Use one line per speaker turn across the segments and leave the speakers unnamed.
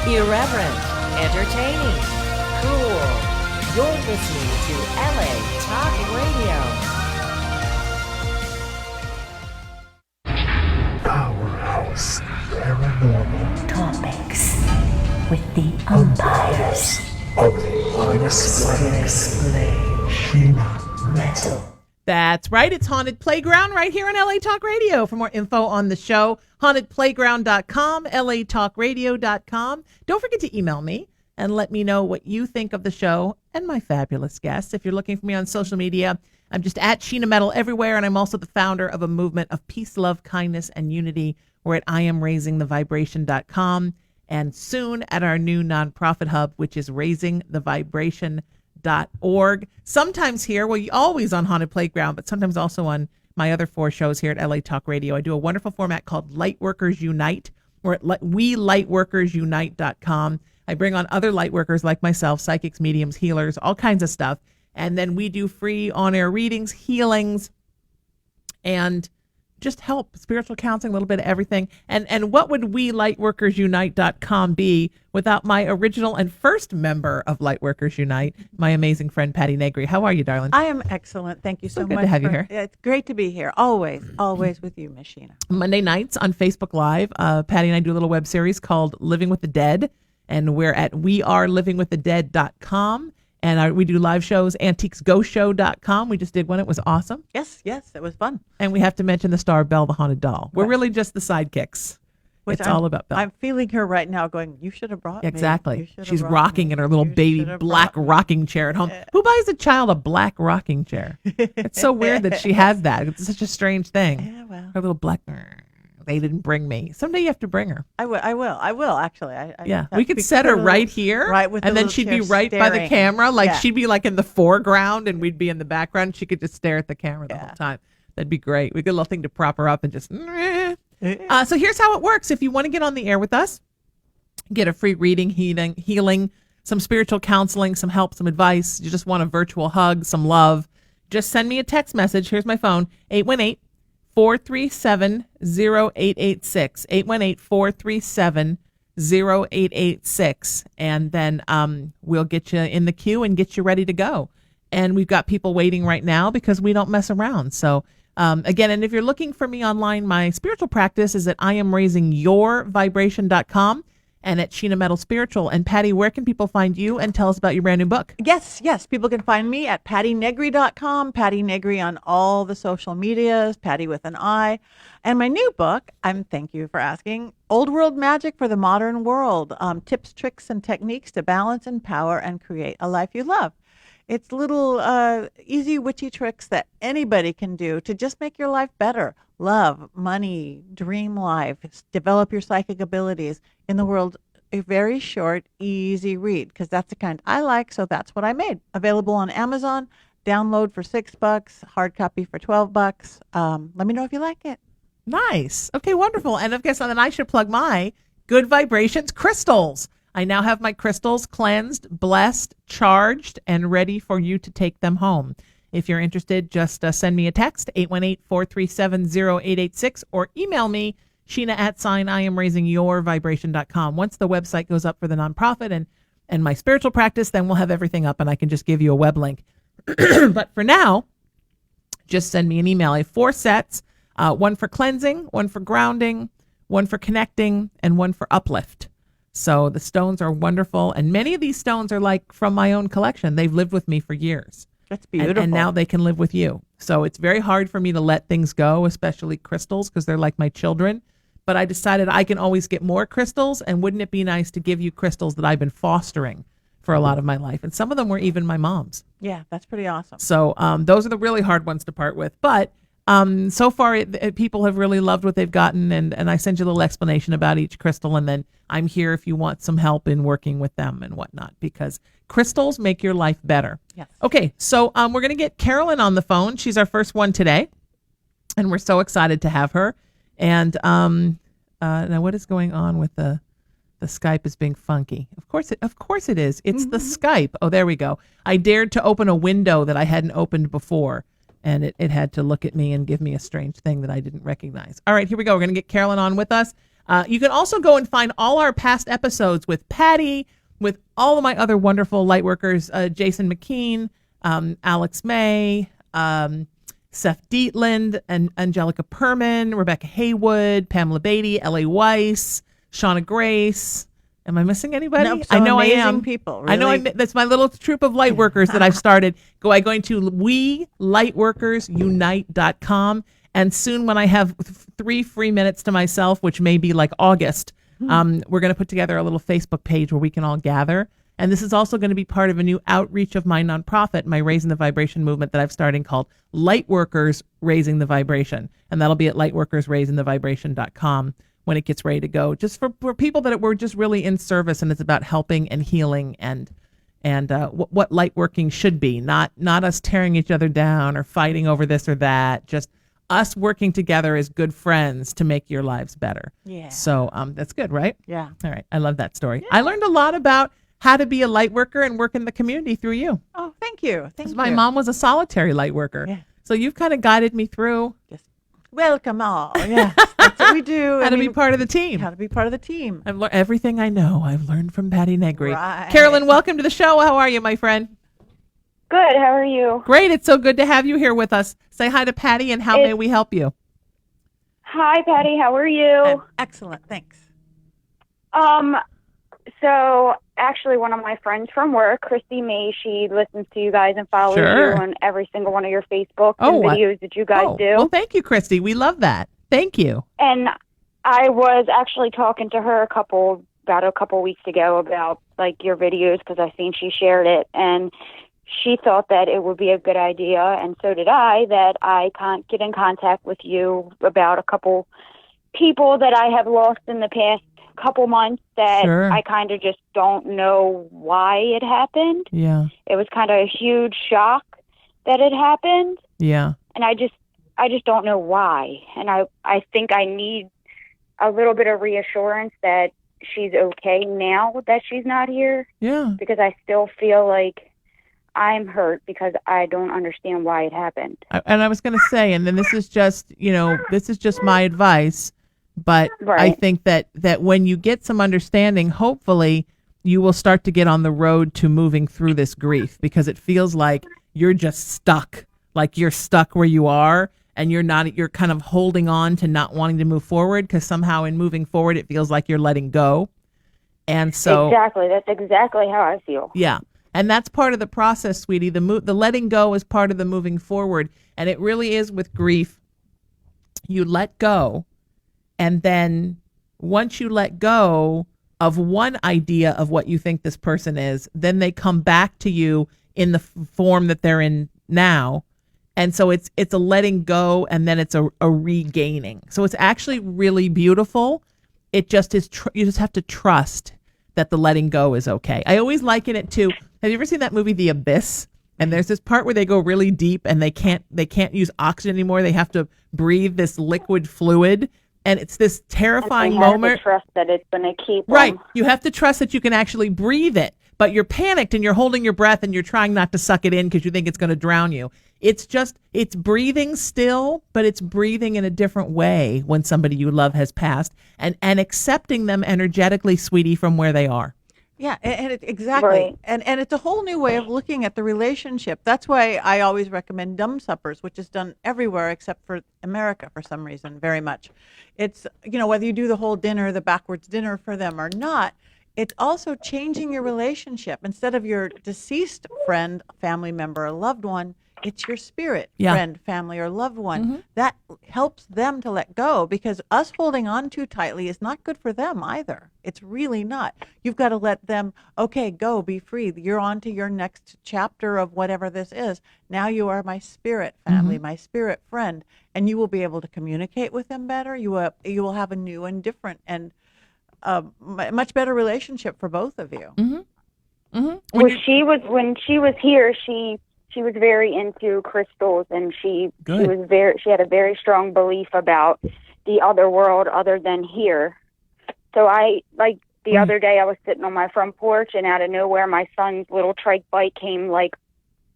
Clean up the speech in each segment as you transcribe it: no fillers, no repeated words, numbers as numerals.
Irreverent, entertaining, cool. You're listening to LA Talk Radio.
Powerhouse Paranormal
Topics with the umpires
of the Unexplained Sheena
Metal.
That's right. It's Haunted Playground right here on LA Talk Radio. For more info on the show, hauntedplayground.com, latalkradio.com. Don't forget to email me and let me know what you think of the show and my fabulous guests. If you're looking for me on social media, I'm just at Sheena Metal everywhere, and I'm also the founder of a movement of peace, love, kindness, and unity. We're at IamRaisingTheVibration.com, and soon at our new nonprofit hub, which is RaisingTheVibration.org. Sometimes here, well, always on Haunted Playground, but sometimes also on my other 4 shows here at LA Talk Radio. I do a wonderful format called Lightworkers Unite. We're at WeLightworkersUnite.com. I bring on other lightworkers like myself, psychics, mediums, healers, all kinds of stuff. And then we do free on-air readings, healings, and just help, spiritual counseling, a little bit of everything. And what would WeLightworkersUnite.com be without my original and first member of Lightworkers Unite, my amazing friend, Patti Negri. How are you, darling?
I am excellent. Thank you so
good
much.
to have you here.
It's great to be here. Always with you, Miss Sheena.
Monday nights on Facebook Live, Patti and I do a little web series called Living with the Dead, and we're at wearelivingwiththedead.com. And we do live shows, antiquesghostshow.com. We just did one. It was awesome.
Yes, it was fun.
And we have to mention the star, Belle the Haunted Doll. We're really just the sidekicks. It's all about Belle.
I'm feeling her right now going, you should have brought me.
Exactly. She's rocking in her little baby black rocking chair at home. Who buys a child a black rocking chair? It's so weird that she has that. It's such a strange thing.
Yeah, well.
Her little black... They didn't bring me. Someday you have to bring her.
I will actually.
We could set her right here,
right with
and then she'd be right by the camera. She'd be like in the foreground, and we'd be in the background. She could just stare at the camera the whole time. That'd be great. We get a little thing to prop her up and just. So here's how it works. If you want to get on the air with us, get a free reading, healing, some spiritual counseling, some help, some advice. You just want a virtual hug, some love. Just send me a text message. Here's my phone: 818-437-0886, 818-437-0886. And then we'll get you in the queue and get you ready to go. And we've got people waiting right now because we don't mess around. So again, and if you're looking for me online, my spiritual practice is at IamRaisingYourVibration.com and at Sheena Metal Spiritual. And Patti, where can people find you, and tell us about your brand new book?
Yes. People can find me at PattiNegri.com, Patti Negri on all the social medias, Patti with an I. And my new book, thank you for asking, Old World Magic for the Modern World, tips, tricks, and techniques to balance, empower, and create a life you love. It's little easy, witchy tricks that anybody can do to just make your life better. Love, money, dream life, develop your psychic abilities. In the world, a very short, easy read, because that's the kind I like, so that's what I made. Available on Amazon, download for $6, hard copy for $12. Let me know if you like it.
Nice. Okay, wonderful. And I guess then I should plug my Good Vibrations crystals. I now have my crystals cleansed, blessed, charged, and ready for you to take them home. If you're interested, just send me a text, 818-437-0886, or email me, Sheena@IamRaisingYourVibration.com. Once the website goes up for the nonprofit and my spiritual practice, then we'll have everything up and I can just give you a web link. But for now, just send me an email. I have 4 sets, one for cleansing, one for grounding, one for connecting, and one for uplift. So the stones are wonderful. And many of these stones are like from my own collection. They've lived with me for years.
That's beautiful.
And now they can live with you. So it's very hard for me to let things go, especially crystals, because they're like my children. But I decided I can always get more crystals. And wouldn't it be nice to give you crystals that I've been fostering for a lot of my life? And some of them were even my mom's.
Yeah, that's pretty awesome.
So those are the really hard ones to part with. But so far, people have really loved what they've gotten. And I send you a little explanation about each crystal. And then I'm here if you want some help in working with them and whatnot, because crystals make your life better.
Yes.
Okay, so we're going to get Carolyn on the phone. She's our first one today, and we're so excited to have her. And now what is going on with the Skype is being funky? Of course it is. It's the Skype. Oh, there we go. I dared to open a window that I hadn't opened before, and it had to look at me and give me a strange thing that I didn't recognize. All right, here we go. We're going to get Carolyn on with us. You can also go and find all our past episodes with Patti, with all of my other wonderful lightworkers, Jason McKean, Alex May, Seth Dietland, and Angelica Perman, Rebecca Haywood, Pamela Beatty, L.A. Weiss, Shauna Grace. Am I missing anybody?
Nope,
I know
amazing
I am.
people.
I know
really.
that's my little troop of light workers that I've started. Going to lightworkersunite.com. And soon when I have 3 free minutes to myself, which may be like August, we're going to put together a little Facebook page where we can all gather. And this is also going to be part of a new outreach of my nonprofit, my Raising the Vibration movement that I've starting called Lightworkers Raising the Vibration. And that'll be at lightworkersraisingthevibration.com when it gets ready to go, just for people that we're just really in service, and it's about helping and healing and what light working should be, not us tearing each other down or fighting over this or that, just us working together as good friends to make your lives better.
Yeah.
So that's good, right?
Yeah.
All right. I love that story. Yeah. I learned a lot about how to be a light worker and work in the community through you.
Oh, thank you. Thank you.
My mom was a solitary light worker.
Yeah.
So you've kind of guided me through
Just welcome all. Yeah. That's what we do.
how to be part of the team.
How to be part of the team.
Everything I know, I've learned from Patti Negri.
Right.
Carolyn, welcome to the show. How are you, my friend?
Good. How are you?
Great. It's so good to have you here with us. Say hi to Patti, and how may we help you?
Hi, Patti. How are you?
Excellent. Thanks.
So actually, one of my friends from work, Christy May, she listens to you guys and follows
Sure.
you on every single one of your Facebook and videos that you guys do.
Well, thank you, Christy. We love that. Thank you.
And I was actually talking to her about a couple weeks ago about like your videos because I seen she shared it, and she thought that it would be a good idea, and so did I, that I can't get in contact with you about a couple people that I have lost in the past couple months that
Sure.
I kind of just don't know why it happened.
Yeah.
It was kind of a huge shock that it happened,
Yeah.
and I just don't know why. And I think I need a little bit of reassurance that she's okay now that she's not here,
Yeah.
because I still feel like I'm hurt because I don't understand why it happened.
And I was going to say, and then this is just my advice, but I
Right.
think that when you get some understanding, hopefully you will start to get on the road to moving through this grief, because it feels like you're just stuck, like you're stuck where you are, and you're kind of holding on to not wanting to move forward, because somehow in moving forward, it feels like you're letting go. And so
Exactly. That's exactly how I feel.
yeah. And that's part of the process, sweetie. The letting go is part of the moving forward. And it really is with grief. You let go. And then once you let go of one idea of what you think this person is, then they come back to you in the form that they're in now. And so it's a letting go, and then it's a regaining. So it's actually really beautiful. It just is, you just have to trust that the letting go is okay. I always liken it to, have you ever seen that movie, The Abyss? And there's this part where they go really deep and they can't use oxygen anymore. They have to breathe this liquid fluid. And it's this terrifying
And I have
moment.
to trust that it's going to keep
Right.
them.
You have to trust that you can actually breathe it, but you're panicked and you're holding your breath and you're trying not to suck it in because you think it's going to drown you. It's breathing still, but it's breathing in a different way when somebody you love has passed, and accepting them energetically, sweetie, from where they are.
Yeah, exactly.
Right.
And it's a whole new way of looking at the relationship. That's why I always recommend dumb suppers, which is done everywhere except for America for some reason, very much. It's, whether you do the whole dinner, the backwards dinner for them or not, it's also changing your relationship. Instead of your deceased friend, family member, or loved one, it's your spirit friend, family, or loved one.
Mm-hmm.
That helps them to let go, because us holding on too tightly is not good for them either. It's really not. You've got to let them, okay, go, be free. You're on to your next chapter of whatever this is. Now you are my spirit family, my spirit friend, and you will be able to communicate with them better. You will have a new and different and much better relationship for both of you.
Mm-hmm. Mm-hmm.
When she was here, she was very into crystals, and she had a very strong belief about the other world other than here. So the other day I was sitting on my front porch, and out of nowhere my son's little trike bike came like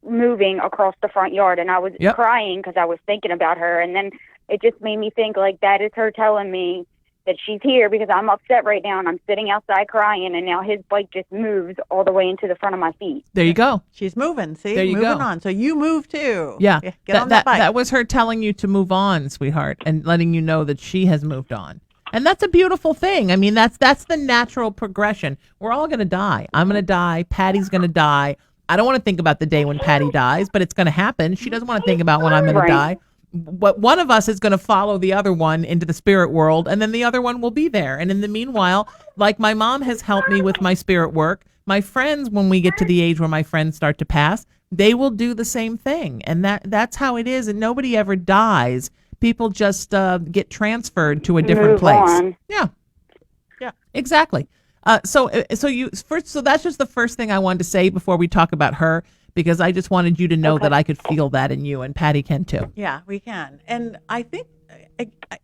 moving across the front yard, and I was crying because I was thinking about her, and then it just made me think like that is her telling me that she's here because I'm upset right now and I'm sitting outside crying, and now his bike just moves all the way into the front of my feet.
There you go.
She's moving. See,
There you
moving
go.
on. So you move too.
Yeah.
Get on that bike.
That was her telling you to move on, sweetheart, and letting you know that she has moved on. And that's a beautiful thing. I mean, that's the natural progression. We're all going to die. I'm going to die. Patty's going to die. I don't want to think about the day when Patti dies, but it's going to happen. She doesn't want to think about when I'm going to die. But one of us is going to follow the other one into the spirit world, and then the other one will be there. And in the meanwhile, like my mom has helped me with my spirit work, my friends, when we get to the age where my friends start to pass, they will do the same thing. And that's how it is. And nobody ever dies. People just get transferred to a different place.
On.
Yeah.
Yeah.
Exactly. So that's just the first thing I wanted to say before we talk about her, because I just wanted you to know that I could feel that in you, and Patti can too.
Yeah, we can. And I think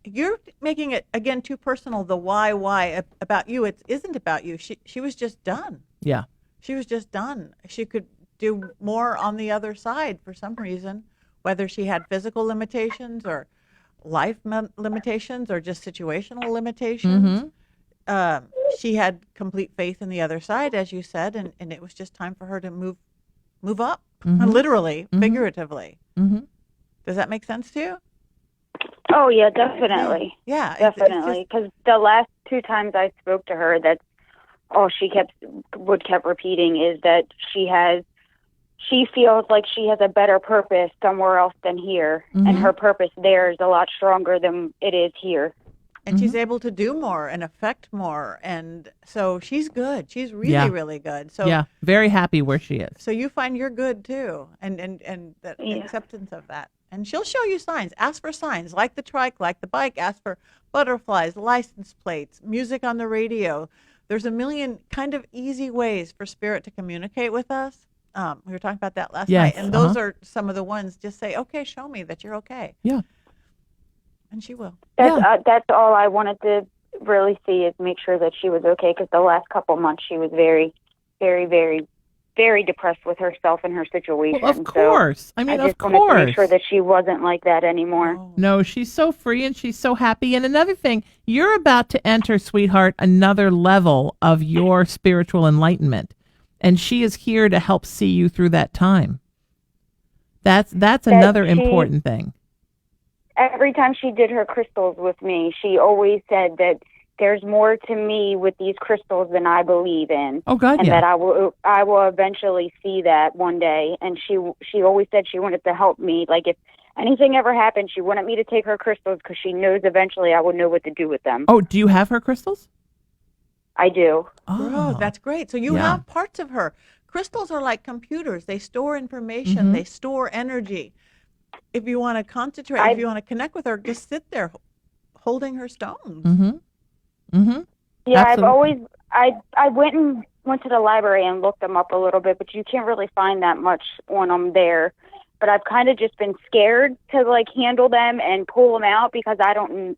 you're making it, again, too personal, the why about you. It isn't about you. She was just done.
Yeah.
She was just done. She could do more on the other side for some reason, whether she had physical limitations or life limitations or just situational limitations.
Mm-hmm.
She had complete faith in the other side, as you said, and it was just time for her to move up, literally, figuratively.
Mm-hmm.
Does that make sense to you?
Oh, yeah, definitely.
Yeah,
definitely. Because the last 2 times I spoke to her, that's all she kept repeating is that she feels like she has a better purpose somewhere else than here, and her purpose there is a lot stronger than it is here.
And she's able to do more and affect more, and so she's good. She's really, really good. So
yeah, very happy where she is.
So you find you're good too, and that acceptance of that. And she'll show you signs. Ask for signs, like the trike, like the bike. Ask for butterflies, license plates, music on the radio. There's a million kind of easy ways for spirit to communicate with us. We were talking about that last night, and those are some of the ones. Just say, "Okay, show me that you're okay."
Yeah,
and she will.
That's all I wanted to really see, is make sure that she was okay. Because the last couple months she was very, very, very, very depressed with herself and her situation.
Well, of course.
So
I mean,
I just
of course.
wanted to make sure that she wasn't like that anymore.
No, she's so free and she's so happy. And another thing, you're about to enter, sweetheart, another level of your spiritual enlightenment. And she is here to help see you through that time. That's another important thing.
Every time she did her crystals with me, she always said that there's more to me with these crystals than I believe in.
Oh God,
and
yeah.
that I will eventually see that one day. And she always said she wanted to help me. Like if anything ever happened, she wanted me to take her crystals because she knows eventually I would know what to do with them.
Oh, do you have her crystals?
I do.
Oh, that's great. So you have parts of her. Crystals are like computers. They store information. They store energy. If you want to concentrate, if you want to connect with her, just sit there holding her stones.
Yeah,
Absolutely.
I went to the library and looked them up a little bit, but you can't really find that much on them there. But I've kind of just been scared to like handle them and pull them out because I don't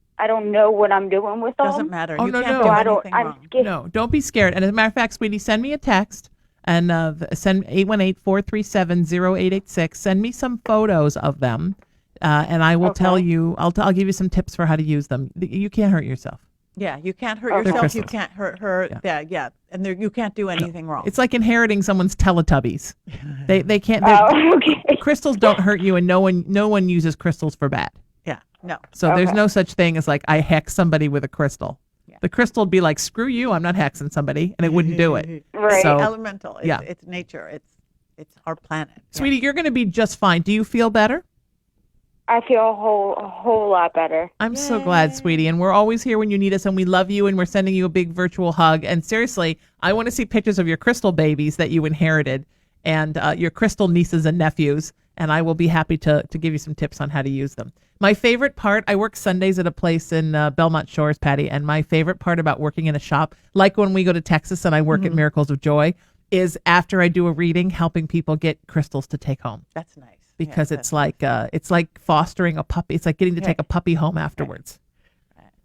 know what I'm doing with them.
Doesn't matter.
Oh,
You
no,
can't
no.
do anything
I'm
wrong.
scared.
No, don't be scared. And as a matter of fact, sweetie, send me a text and send 818-437-0886. Send me some photos of them, and I will tell you. I'll give you some tips for how to use them. You can't hurt yourself.
Yeah, you can't hurt yourself. You
crystals.
can't hurt her. Yeah. And you can't do anything wrong.
It's like inheriting someone's Teletubbies. They can't.
Okay.
Crystals don't hurt you, and no one uses crystals for bad.
Yeah, no.
So there's no such thing as like I hex somebody with a crystal.
Yeah.
The crystal would be like, screw you, I'm not hexing somebody, and it wouldn't do it.
Right.
So,
Elemental. It's nature. It's our planet.
sweetie, you're going to be just fine. Do you feel better?
I feel a whole lot better.
I'm so glad, sweetie. And we're always here when you need us, and we love you, and we're sending you a big virtual hug. And seriously, I want to see pictures of your crystal babies that you inherited and your crystal nieces and nephews, and I will be happy to give you some tips on how to use them. My favorite part, I work Sundays at a place in Belmont Shores, Patti, and my favorite part about working in a shop, like when we go to Texas and I work at Miracles of Joy, is after I do a reading, helping people get crystals to take home.
That's nice.
Because it's like fostering a puppy. It's like getting to take a puppy home afterwards.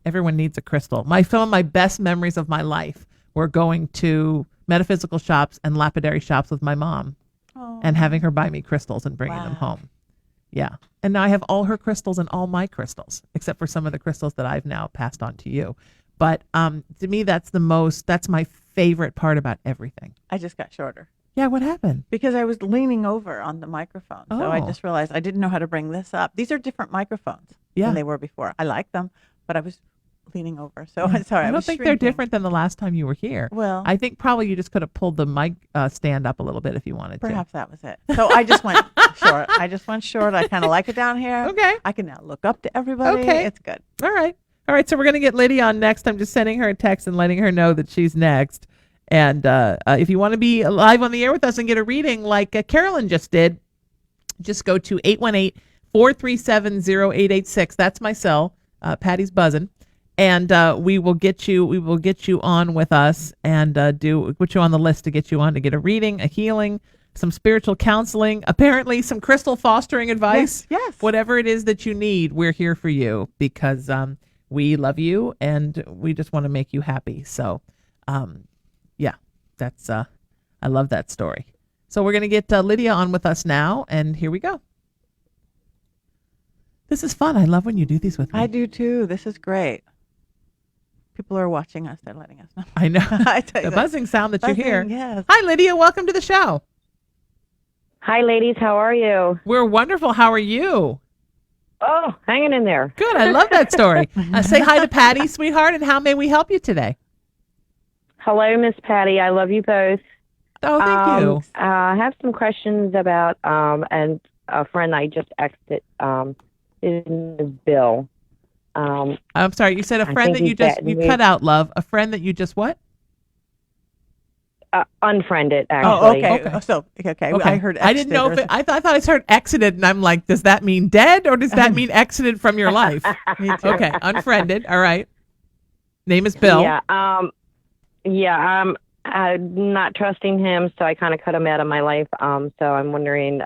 Everyone needs a crystal. Some of my best memories of my life were going to metaphysical shops and lapidary shops with my mom and having her buy me crystals and bringing them home. Yeah. And now I have all her crystals and all my crystals, except for some of the crystals that I've now passed on to you. But to me, that's my favorite part about everything.
I just got shorter.
Yeah, what happened?
Because I was leaning over on the microphone. So I
Oh.
just realized I didn't know how to bring this up. These are different microphones
Yeah.
than they were before. I like them, but I was leaning over. So I'm sorry.
I don't
was
think they're
shrinking.
different than the last time you were here.
Well,
I think probably you just could have pulled the mic stand up a little bit if you wanted
perhaps that was it. So I just went short. I kind of like it down here.
Okay.
I can now look up to everybody.
Okay.
It's good.
All right. All right. So we're going to get Lydia on next. I'm just sending her a text and letting her know that she's next. And if you want to be live on the air with us and get a reading like Carolyn just did, just go to 818-437-0886. That's my cell. Patty's buzzing. And we will get you on with us and put you on the list to get you on to get a reading, a healing, some spiritual counseling, apparently some crystal fostering advice.
Yes.
Whatever it is that you need, we're here for you because we love you and we just want to make you happy. So, yeah, that's I love that story. So we're going to get Lydia on with us now, and here we go. This is fun. I love when you do these with me.
I do too. This is great. People are watching us. They're letting us know.
I know.
I tell you
The
that.
buzzing sound that you hear.
Yes.
Hi, Lydia. Welcome to the show.
Hi, ladies. How are you?
We're wonderful. How are you?
Oh, hanging in there.
Good. I love that story. Say hi to Patty, sweetheart, and how may we help you today?
Hello, Miss Patty. I love you both.
Oh, thank you.
I have some questions about and a friend I just exited. His name is Bill.
I'm sorry. You said a
I
friend
think
that you
he's
just
getting
you
me.
cut out, love. A friend that you just what?
Unfriended, actually.
Oh, okay.
Okay.
So, okay.
Okay.
I heard
I didn't know if
exited
I thought I heard exited, and I'm like, does that mean dead or does that mean exited from your life?
Me too.
Okay, unfriended. All right. Name is Bill.
Yeah. I'm not trusting him, so I kind of cut him out of my life. So I'm wondering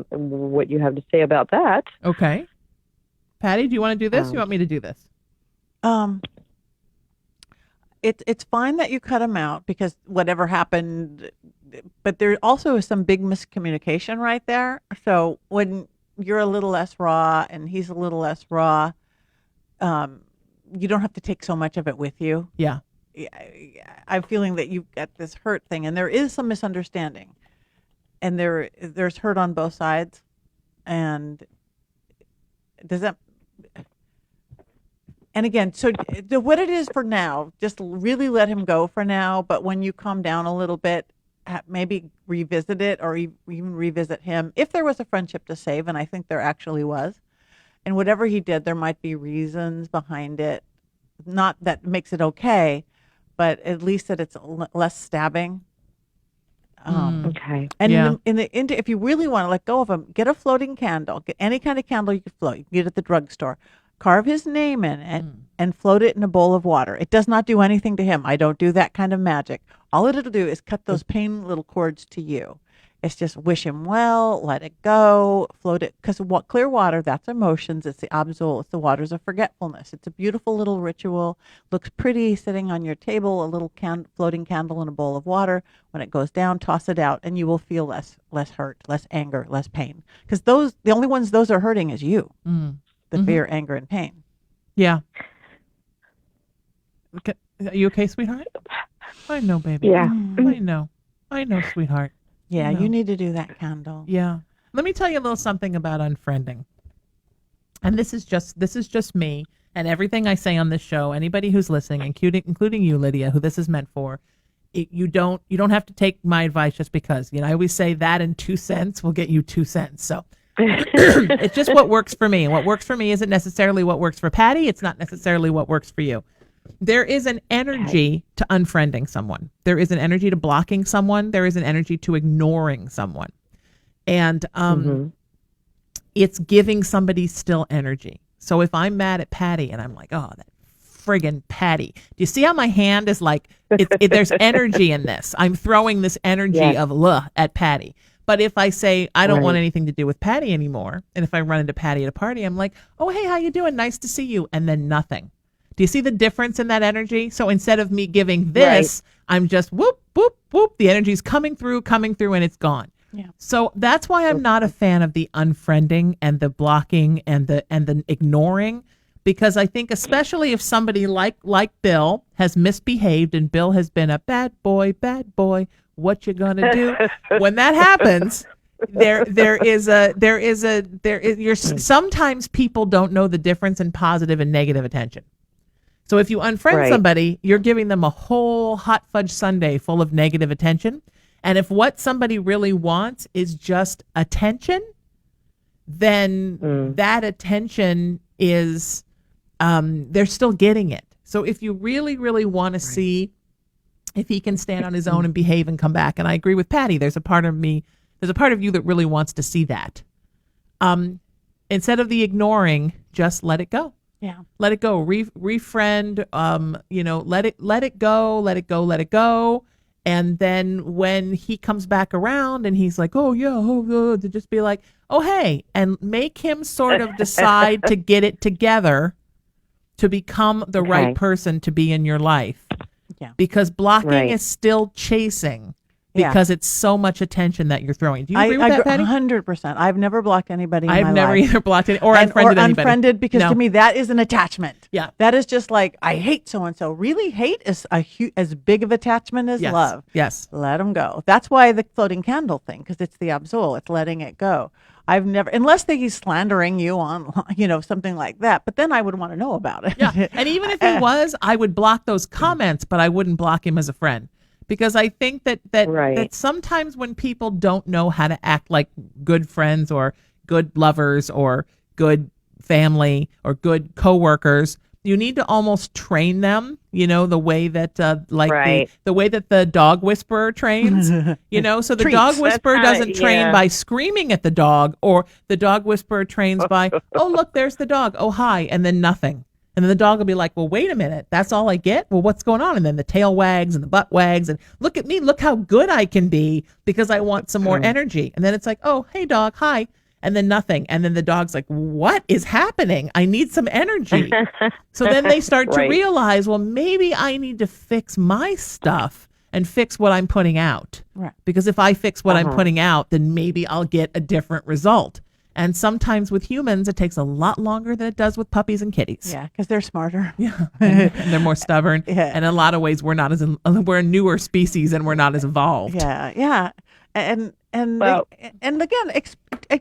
what you have to say about that.
Okay. Patty, do you want to do this? You want me to do this?
It's fine that you cut him out because whatever happened, but there also is some big miscommunication right there. So when you're a little less raw and he's a little less raw, you don't have to take so much of it with you.
Yeah.
I'm feeling that you've got this hurt thing, and there is some misunderstanding, and there's hurt on both sides. And does that? And again, so what it is for now, just really let him go for now. But when you calm down a little bit, maybe revisit it, or even revisit him. If there was a friendship to save, and I think there actually was, and whatever he did, there might be reasons behind it. Not that makes it okay, but at least that it's less stabbing.
Okay.
And
Yeah.
if you really want to let go of him, get a floating candle. Get any kind of candle you can float. You can get at the drugstore. Carve his name in it and float it in a bowl of water. It does not do anything to him. I don't do that kind of magic. All it'll do is cut those pain little cords to you. It's just wish him well, let it go, float it. Because clear water, that's emotions. It's the Abzul. It's the waters of forgetfulness. It's a beautiful little ritual. Looks pretty sitting on your table, a little floating candle in a bowl of water. When it goes down, toss it out, and you will feel less hurt, less anger, less pain. Because the only ones those are hurting is you. The fear, anger, and pain.
Yeah. Okay. Are you okay, sweetheart? I know, baby.
Yeah.
I know, sweetheart.
Yeah,
No.
you need to do that candle.
Yeah. Let me tell you a little something about unfriending. And this is just me and everything I say on this show. Anybody who's listening, including you, Lydia, who this is meant for, you don't have to take my advice just because. I always say that and 2 cents will get you 2 cents. So it's just what works for me. And what works for me isn't necessarily what works for Patty. It's not necessarily what works for you. There is an energy to unfriending someone. There is an energy to blocking someone. There is an energy to ignoring someone. And it's giving somebody still energy. So if I'm mad at Patty and I'm like, oh, that friggin' Patty. Do you see how my hand is like, there's energy in this. I'm throwing this energy of at Patty. But if I say, I don't want anything to do with Patty anymore, and if I run into Patty at a party, I'm like, oh, hey, how you doing? Nice to see you. And then nothing. Do you see the difference in that energy? So instead of me giving this, I'm just whoop, whoop, whoop. The energy's coming through, and it's gone.
Yeah.
So that's why I'm not a fan of the unfriending and the blocking and the ignoring, because I think especially if somebody like Bill has misbehaved and Bill has been a bad boy, what you gonna do when that happens? Sometimes people don't know the difference in positive and negative attention. So if you unfriend somebody, you're giving them a whole hot fudge sundae full of negative attention. And if what somebody really wants is just attention, then that attention is, they're still getting it. So if you really, really want to see if he can stand on his own and behave and come back, and I agree with Patti, there's a part of you that really wants to see that. Instead of the ignoring, just let it go.
Yeah.
Let it go. Refriend, let it go. And then when he comes back around and he's like, oh, yeah, to just be like, oh, hey, and make him sort of decide to get it together to become the right person to be in your life.
Yeah.
Because blocking is still chasing because it's so much attention that you're throwing. Do you agree with that, Patti?
100%. I've never blocked anybody in my life.
I've never either blocked any or unfriended anybody.
Unfriended because to me that is an attachment.
Yeah.
That is just like, I hate so-and-so. Really, hate is as big of attachment as love.
Yes.
Let them go. That's why the floating candle thing, because it's the absol. It's letting it go. I've never, unless he's slandering you on, something like that. But then I would want to know about it.
Yeah. And even if he was, I would block those comments, but I wouldn't block him as a friend. Because I think that sometimes when people don't know how to act like good friends or good lovers or good family or good coworkers, you need to almost train them, the way that the way that the dog whisperer trains, so the dog whisperer doesn't train by screaming at the dog, or the dog whisperer trains by, oh, look, there's the dog. Oh, hi. And then nothing. And then the dog will be like, well, wait a minute. That's all I get? Well, what's going on? And then the tail wags and the butt wags and look at me. Look how good I can be because I want some more energy. And then it's like, oh, hey, dog. Hi. And then nothing. And then the dog's like, what is happening? I need some energy. So then they start to realize, well, maybe I need to fix my stuff and fix what I'm putting out.
Right.
Because if I fix what I'm putting out, then maybe I'll get a different result. And sometimes with humans, it takes a lot longer than it does with puppies and kitties.
Yeah, because they're smarter.
Yeah, and they're more stubborn.
Yeah.
And in a lot of ways, we're a newer species and we're not as evolved.
Yeah. And again,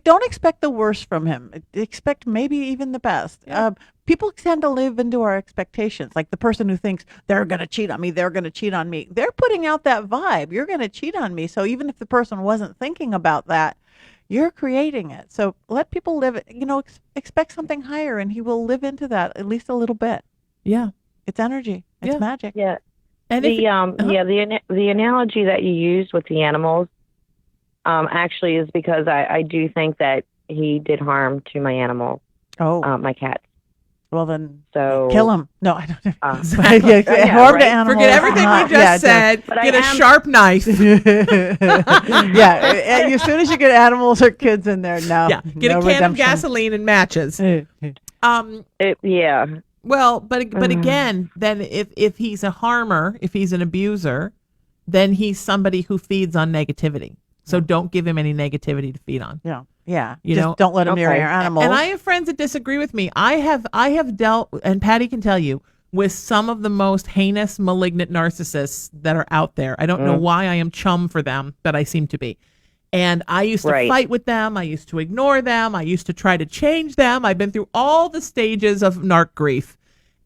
don't expect the worst from him. Expect maybe even the best. Yeah. People tend to live into our expectations. Like the person who thinks they're going to cheat on me, they're going to cheat on me. They're putting out that vibe. You're going to cheat on me. So even if the person wasn't thinking about that, you're creating it. So let people live it. Expect something higher, and he will live into that at least a little bit.
Yeah,
it's energy. It's magic.
Yeah,
and
the analogy that you used with the animals, actually is because I do think that he did harm to my animals. Oh, my cats.
Well, then
kill
him. No, I don't.
Harm
to animals.
Forget everything we just said. Get a sharp knife.
Yeah. As soon as you get animals or kids in there, no.
Yeah. Get a can of gasoline and matches.
Yeah.
Well, but again, then if he's a harmer, if he's an abuser, then he's somebody who feeds on negativity. So don't give him any negativity to feed on.
Yeah. Yeah. Just don't let him near your animals.
And I have friends that disagree with me. I have dealt, and Patti can tell you, with some of the most heinous, malignant narcissists that are out there. I don't know why I am chum for them, but I seem to be. And I used to fight with them. I used to ignore them. I used to try to change them. I've been through all the stages of narc grief.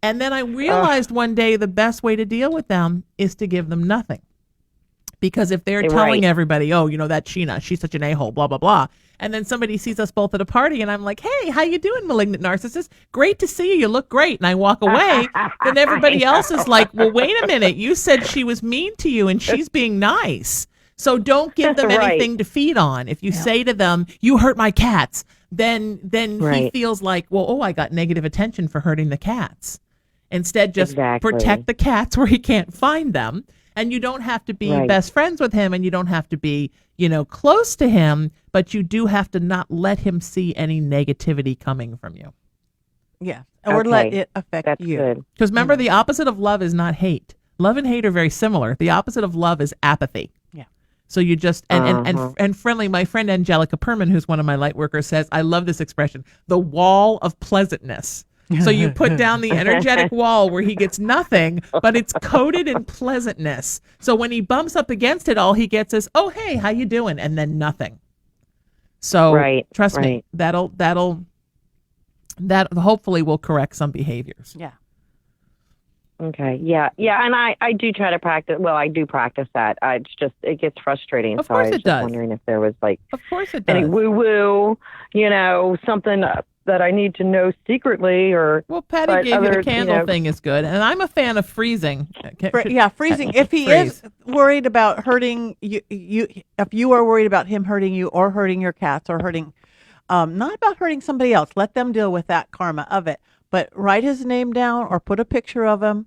And then I realized one day the best way to deal with them is to give them nothing. Because if they're telling everybody, oh, that Sheena, she's such an a-hole, blah, blah, blah. And then somebody sees us both at a party and I'm like, hey, how you doing, malignant narcissist? Great to see you. You look great. And I walk away. Then everybody else is like, well, wait a minute. You said she was mean to you and she's being nice. So don't give them anything to feed on. If you say to them, you hurt my cats, then he feels like, well, I got negative attention for hurting the cats. Instead, just protect the cats where he can't find them. And you don't have to be best friends with him and you don't have to be, close to him, but you do have to not let him see any negativity coming from you.
Yeah. Or let it affect you.
Because remember, the opposite of love is not hate. Love and hate are very similar. The opposite of love is apathy.
Yeah.
So you just, and friendly, my friend Angelica Perman, who's one of my light workers, says, I love this expression, the wall of pleasantness. So you put down the energetic wall where he gets nothing, but it's coated in pleasantness. So when he bumps up against it, all he gets is, "Oh, hey, how you doing?" And then nothing. So trust me, that hopefully will correct some behaviors.
Yeah.
Okay. Yeah. And I do try to practice. Well, I do practice that. It gets frustrating.
Of course
I was
it does.
Wondering if there was
of course it does.
any woo-woo, something that I need to know secretly or.
Well, Patti gave you the candle thing is good. And I'm a fan of freezing.
Freezing. If he is worried about hurting you, if you are worried about him hurting you or hurting your cats or hurting, not about hurting somebody else, let them deal with that karma of it. But write his name down or put a picture of him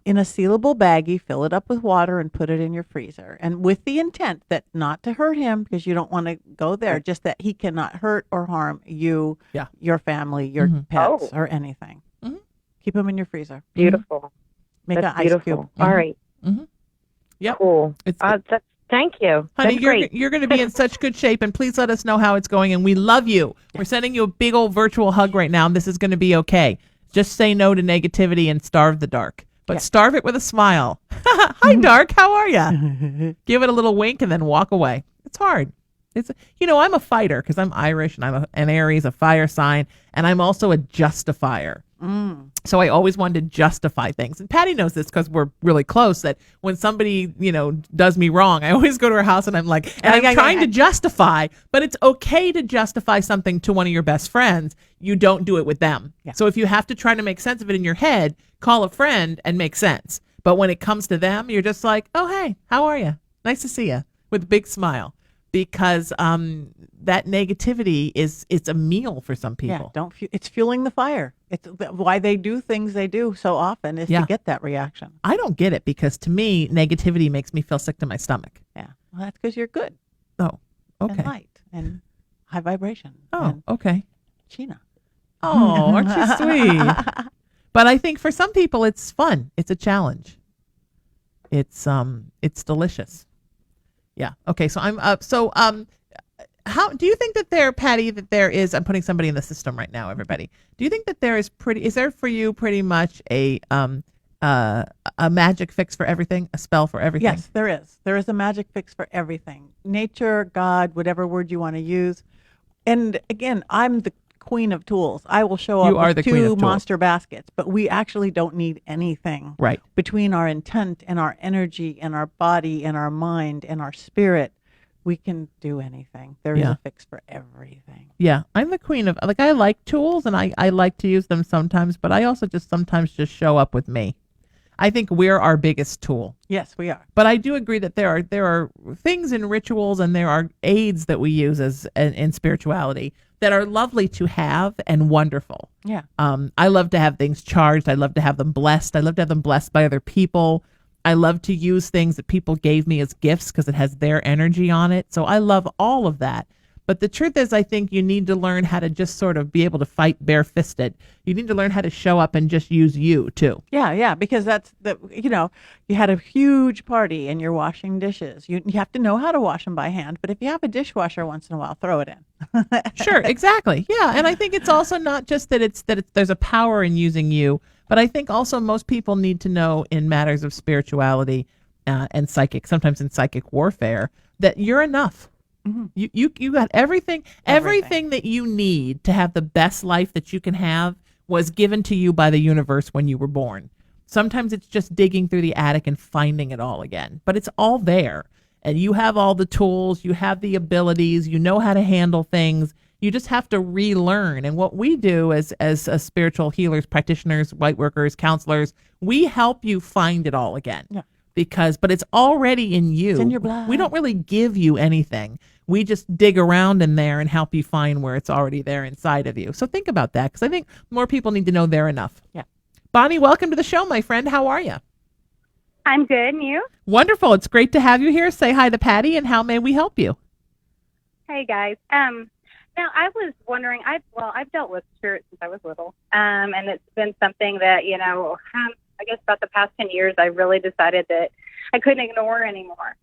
in a sealable baggie, fill it up with water and put it in your freezer. And with the intent that not to hurt him, because you don't want to go there, just that he cannot hurt or harm you, your family, your pets, or anything. Mm-hmm. Keep him in your freezer.
Beautiful.
Make an ice cube.
Mm-hmm. All right.
Mm-hmm. Yep.
Cool. Thank you.
Honey, you're going to be in such good shape, and please let us know how it's going, and we love you. We're sending you a big old virtual hug right now, and this is going to be okay. Just say no to negativity and starve the dark, but starve it with a smile. Hi, dark. How are you? Give it a little wink and then walk away. It's hard. I'm a fighter because I'm Irish, and I'm an Aries, a fire sign, and I'm also a justifier. So I always wanted to justify things. And Patti knows this because we're really close, that when somebody, does me wrong, I always go to her house and I'm like, I'm trying to justify, but it's okay to justify something to one of your best friends. You don't do it with them. Yeah. So if you have to try to make sense of it in your head, call a friend and make sense. But when it comes to them, you're just like, "Oh, hey, how are you? Nice to see you," with a big smile. Because that negativity it's a meal for some people.
Yeah, it's fueling the fire. It's why they do things they do so often is to get that reaction.
I don't get it because to me, negativity makes me feel sick to my stomach.
Yeah, well, that's because you're good.
Oh, okay.
And light and high vibration.
Oh, okay.
Sheena.
Oh, aren't you sweet? But I think for some people, it's fun. It's a challenge. It's delicious. Yeah. Okay. So I'm up. So how do you think that Patti, that there is? I'm putting somebody in the system right now. Everybody, do you think that is there for you pretty much a magic fix for everything, a spell for everything?
Yes, there is. There is a magic fix for everything. Nature, God, whatever word you want to use. And again, I'm the queen of tools. I will show up with 2 monster baskets, but we actually don't need anything.
Right.
Between our intent and our energy and our body and our mind and our spirit, we can do anything. There is a fix for everything.
Yeah. I'm the queen of, I like tools and I like to use them sometimes, but I also sometimes show up with me. I think we're our biggest tool.
Yes, we are.
But I do agree that there are things in rituals and there are aids that we use in spirituality that are lovely to have and wonderful.
Yeah.
I love to have things charged. I love to have them blessed. I love to have them blessed by other people. I love to use things that people gave me as gifts because it has their energy on it. So I love all of that. But the truth is, I think you need to learn how to just sort of be able to fight bare-fisted. You need to learn how to show up and just use you, too.
Yeah, because that's you had a huge party and you're washing dishes. You have to know how to wash them by hand. But if you have a dishwasher once in a while, throw it in.
Sure, exactly. Yeah, and I think it's also not just that there's a power in using you, but I think also most people need to know in matters of spirituality and sometimes in psychic warfare, that you're enough. Mm-hmm. You got everything that you need to have the best life that you can have was given to you by the universe when you were born. Sometimes it's just digging through the attic and finding it all again, but it's all there. And you have all the tools, you have the abilities, you know how to handle things. You just have to relearn. And what we do as spiritual healers, practitioners, light workers, counselors, we help you find it all again. Yeah. But it's already in you.
It's in your blood.
We don't really give you anything. We just dig around in there and help you find where it's already there inside of you. So think about that, because I think more people need to know they're enough.
Yeah.
Bonnie, welcome to the show, my friend. How are you?
I'm good. And you?
Wonderful. It's great to have you here. Say hi to Patti, and how may we help you?
Hey, guys. Now, I was wondering, I've dealt with spirits since I was little, and it's been something that, I guess about the past 10 years, I really decided that I couldn't ignore anymore.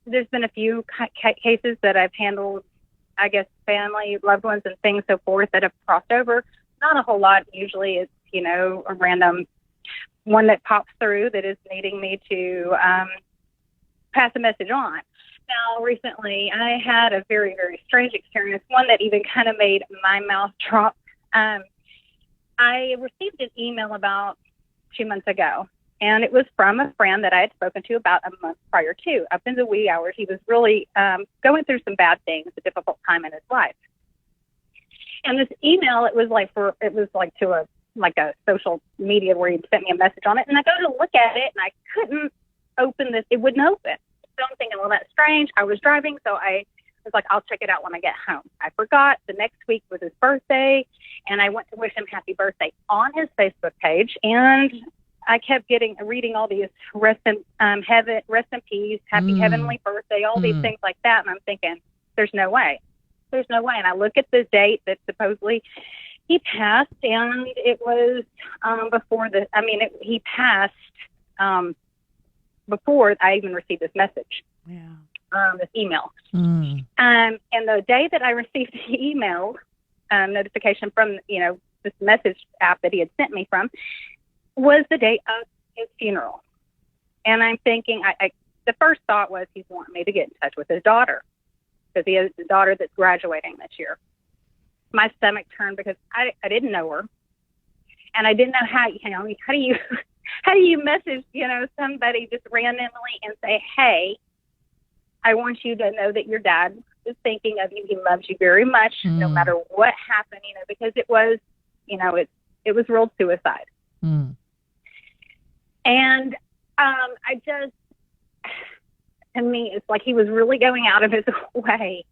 There's been a few cases that I've handled, I guess, family, loved ones, and things so forth that have crossed over. not a whole lot. Usually it's, a random one that pops through that is needing me to pass a message on. Now, recently, I had a very, very strange experience, one that even kind of made my mouth drop. I received an email about 2 months ago, and it was from a friend that I had spoken to about a month prior to. Up in the wee hours, he was really going through some bad things, a difficult time in his life. And this email, it was like to a social media where he'd sent me a message on it, and I go to look at it, and I couldn't open this. It wouldn't open. So I'm thinking, well, that's strange. I was driving, so I was like, I'll check it out when I get home. I forgot. The next week was his birthday, and I went to wish him happy birthday on his Facebook page, and I kept reading all these rest in peace, happy heavenly birthday, all these things like that, and I'm thinking, there's no way. There's no way. And I look at the date that supposedly he passed, and it was he passed before I even received this message. Yeah. This email. And the day that I received the email notification from, this message app that he had sent me from was the day of his funeral. And I'm thinking, the first thought was he's wanting me to get in touch with his daughter because he has a daughter that's graduating this year. My stomach turned because I didn't know her, and I didn't know how do you message, somebody just randomly and say, hey, I want you to know that your dad is thinking of you. He loves you very much, no matter what happened, because it was, it was real suicide. And to me, it's like he was really going out of his way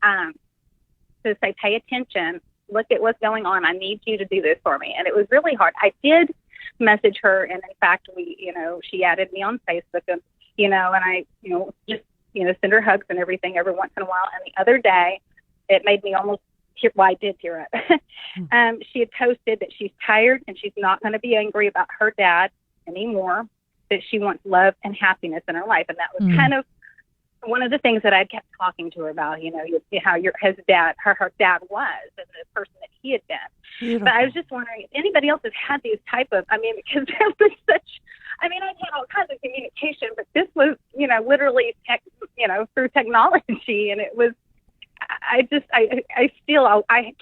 to say, pay attention, look at what's going on. I need you to do this for me. And it was really hard. I did message her, and in fact, she added me on Facebook, and and I just send her hugs and everything every once in a while. And the other day, it made me almost I did tear up. She had posted that she's tired and she's not going to be angry about her dad anymore, that she wants love and happiness in her life. And that was kind of one of the things that I kept talking to her about, how her dad was and the person that he had been. Beautiful. But I was just wondering if anybody else has had these type of, because there was I've had all kinds of communication, but this was, literally, through technology. And it was, I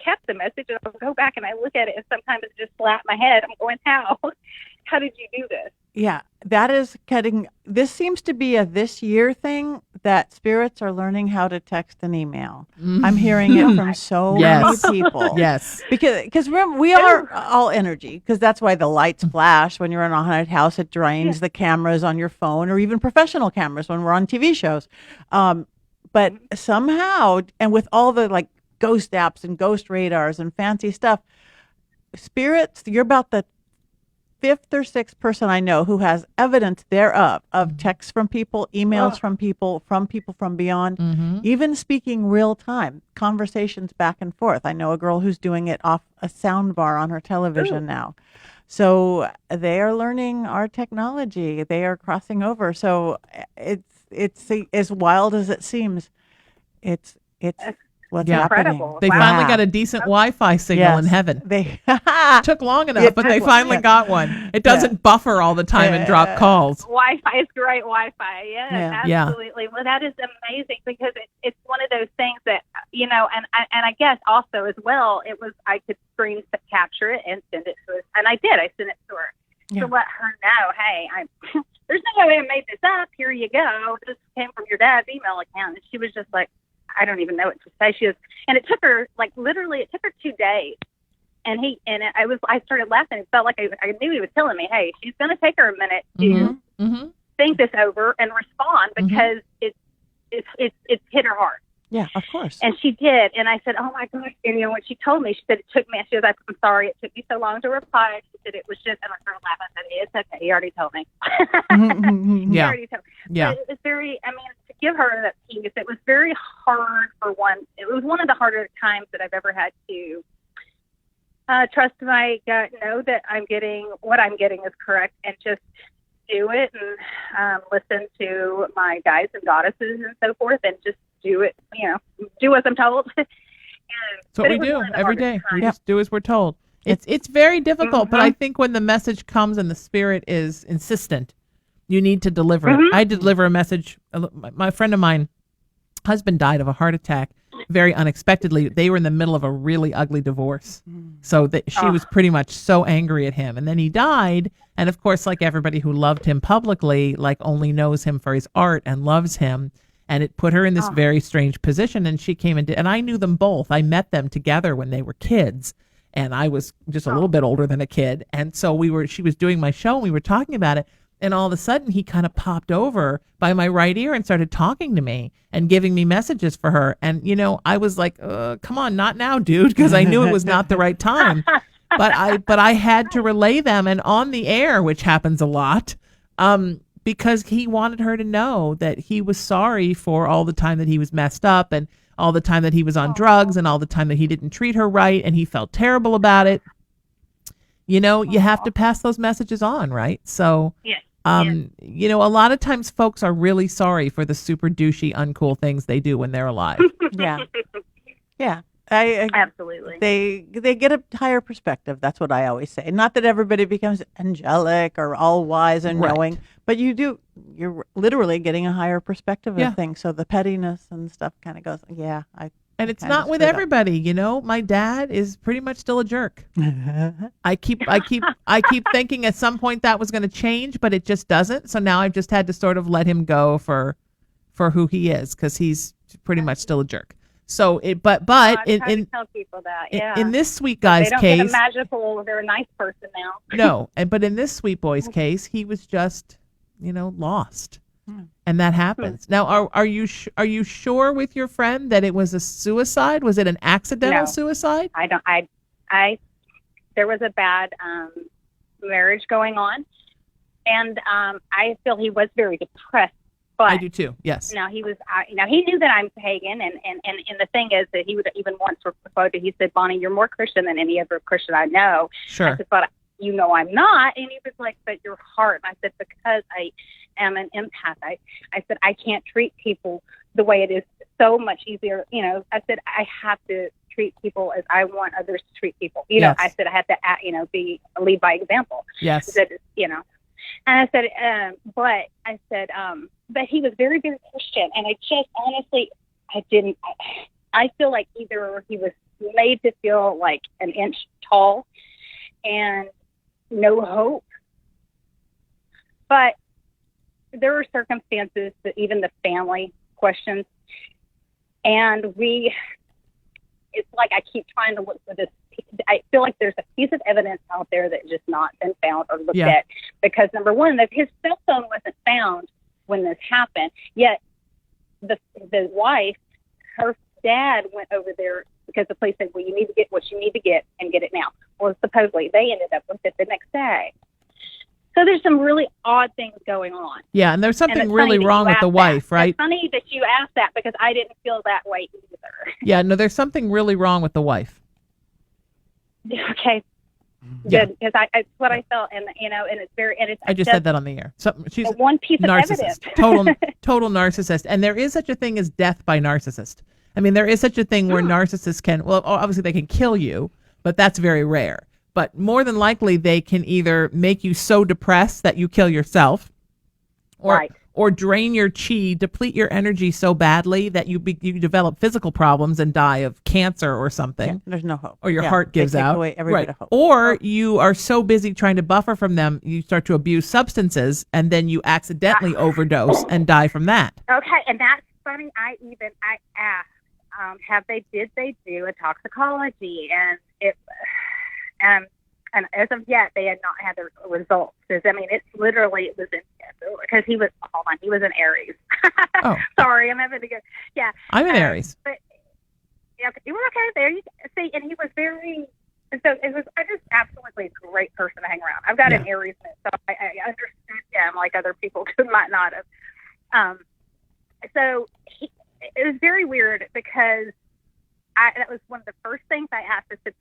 kept the message, and I'll go back and I look at it, and sometimes it just slapped my head. I'm going, how did you do this?
Yeah, that is this seems to be a this year thing that spirits are learning how to text and email. I'm hearing it from so many people.
Yes.
Because remember, we are all energy, because that's why the lights flash when you're in a haunted house. It drains the cameras on your phone, or even professional cameras when we're on TV shows. But somehow, and with all the ghost apps and ghost radars and fancy stuff, spirits, you're about the fifth or sixth person I know who has evidence thereof, of texts from people, emails from people from beyond, even speaking real time, conversations back and forth. I know a girl who's doing it off a sound bar on her television now. So they are learning our technology. They are crossing over. So it's as wild as it seems. It's what's happening.
They finally got a decent Wi-Fi signal in heaven. They took long enough, but they finally got one. It doesn't buffer all the time and drop calls.
Wi-Fi is great. Wi-Fi, yes, absolutely. Well, that is amazing, because it's one of those things that and I guess also as well, it was, I could screen capture it and send it to her, and I did. I sent it to her to let her know, hey, there's no way I made this up. Here you go. This came from your dad's email account. And she was just like, I don't even know what to say. And it took her literally, it took her 2 days. And I started laughing. It felt like I knew he was telling me, hey, she's going to take her a minute to think this over and respond, because it's hit her hard.
Yeah, of course.
And she did. And I said, oh my gosh. And when she told me, she said, it took me, she was like, I'm sorry, it took me so long to reply. She said, it was just, and I started laughing. I said, it's okay. He already told me. He already told me. Yeah. But it was very, to give her that piece, it was very hard for one. It was one of the harder times that I've ever had to trust my gut, know that what I'm getting is correct, and just do it, and listen to my guides and goddesses and so forth, and just do it, do as I'm told.
That's what we do every day. We just do as we're told. It's very difficult, but I think when the message comes and the spirit is insistent, you need to deliver it. I deliver a message. My friend of mine, husband died of a heart attack very unexpectedly. They were in the middle of a really ugly divorce. So that she was pretty much so angry at him. And then he died. And of course, like everybody who loved him publicly, like only knows him for his art and loves him. And it put her in this very strange position. And she came and I knew them both. I met them together when they were kids. And I was just a little bit older than a kid. And so she was doing my show and we were talking about it. And all of a sudden he kind of popped over by my right ear and started talking to me and giving me messages for her. And, I was like, come on, not now, dude. Because I knew it was not the right time. But I had to relay them and on the air, which happens a lot, because he wanted her to know that he was sorry for all the time that he was messed up and all the time that he was on drugs and all the time that he didn't treat her right. And he felt terrible about it. You have to pass those messages on, right? So, a lot of times folks are really sorry for the super douchey, uncool things they do when they're alive.
Yeah.
Absolutely.
They get a higher perspective. That's what I always say. Not that everybody becomes angelic or all wise and knowing, but you're literally getting a higher perspective of things. So the pettiness and stuff kind of goes, and
it's not with everybody, My dad is pretty much still a jerk. I keep thinking at some point that was going to change, but it just doesn't. So now I've just had to sort of let him go for who he is, because he's pretty much still a jerk. So but in
tell people that,
in this sweet guy's
they don't
case,
get a magical, they're a nice person now.
No, but in this sweet boy's case, he was just lost. And that happens. Now, are you sure with your friend that it was a suicide? Was it an accidental suicide?
I don't. There was a bad marriage going on, and I feel he was very depressed. But
I do too. Yes.
Now he was. He knew that I'm pagan, and the thing is that he would even once quoted. He said, "Bonnie, you're more Christian than any other Christian I know."
Sure.
I said, "But I'm not." And he was like, "But your heart." And I said, "Because I am an empath. I said, I can't treat people the way it is so much easier. I said, I have to treat people as I want others to treat people.
Yes.
I said, I had to, lead by example.
Yes.
I said, and I said, but he was very, very Christian. And I just honestly, I feel like either he was made to feel like an inch tall and no hope, but there are circumstances that even the family questions, and it's like I keep trying to look for this. I feel like there's a piece of evidence out there that just not been found or looked at, because number one, that his cell phone wasn't found when this happened, yet the wife, her dad went over there because the police said, well, you need to get what you need to get and get it now. Well, supposedly they ended up with it the next day. So there's some really odd things going on.
Yeah, and there's something really wrong with the wife, right?
It's funny that you asked that, because I didn't feel that way either.
Yeah, no, there's something really wrong with the wife.
Okay.
Yeah.
Good, because it's what I felt, and it's very. And it's
I just said that on the air. So she's
one piece of
narcissist, total narcissist, and there is such a thing as death by narcissist. I mean, there is such a thing where narcissists can. Well, obviously they can kill you, but that's very rare. But more than likely, they can either make you so depressed that you kill yourself, or drain your chi, deplete your energy so badly that you develop physical problems and die of cancer or something.
Yeah, there's no hope.
Or your heart gives out.
Away every bit of hope.
Or you are so busy trying to buffer from them, you start to abuse substances, and then you accidentally overdose and die from that.
Okay, and that's funny. I asked, did they do a toxicology, and it. And as of yet, they had not had the results. I mean, it was in, because he was an Aries.
Oh.
Sorry, I'm having to go. Yeah.
I'm an Aries.
But yeah, you were okay there. You see, and he was very, and so it was just absolutely a great person to hang around. I've got an Aries, so I understood him like other people might not have. So it was very weird, because that was one of the first things I asked. I said,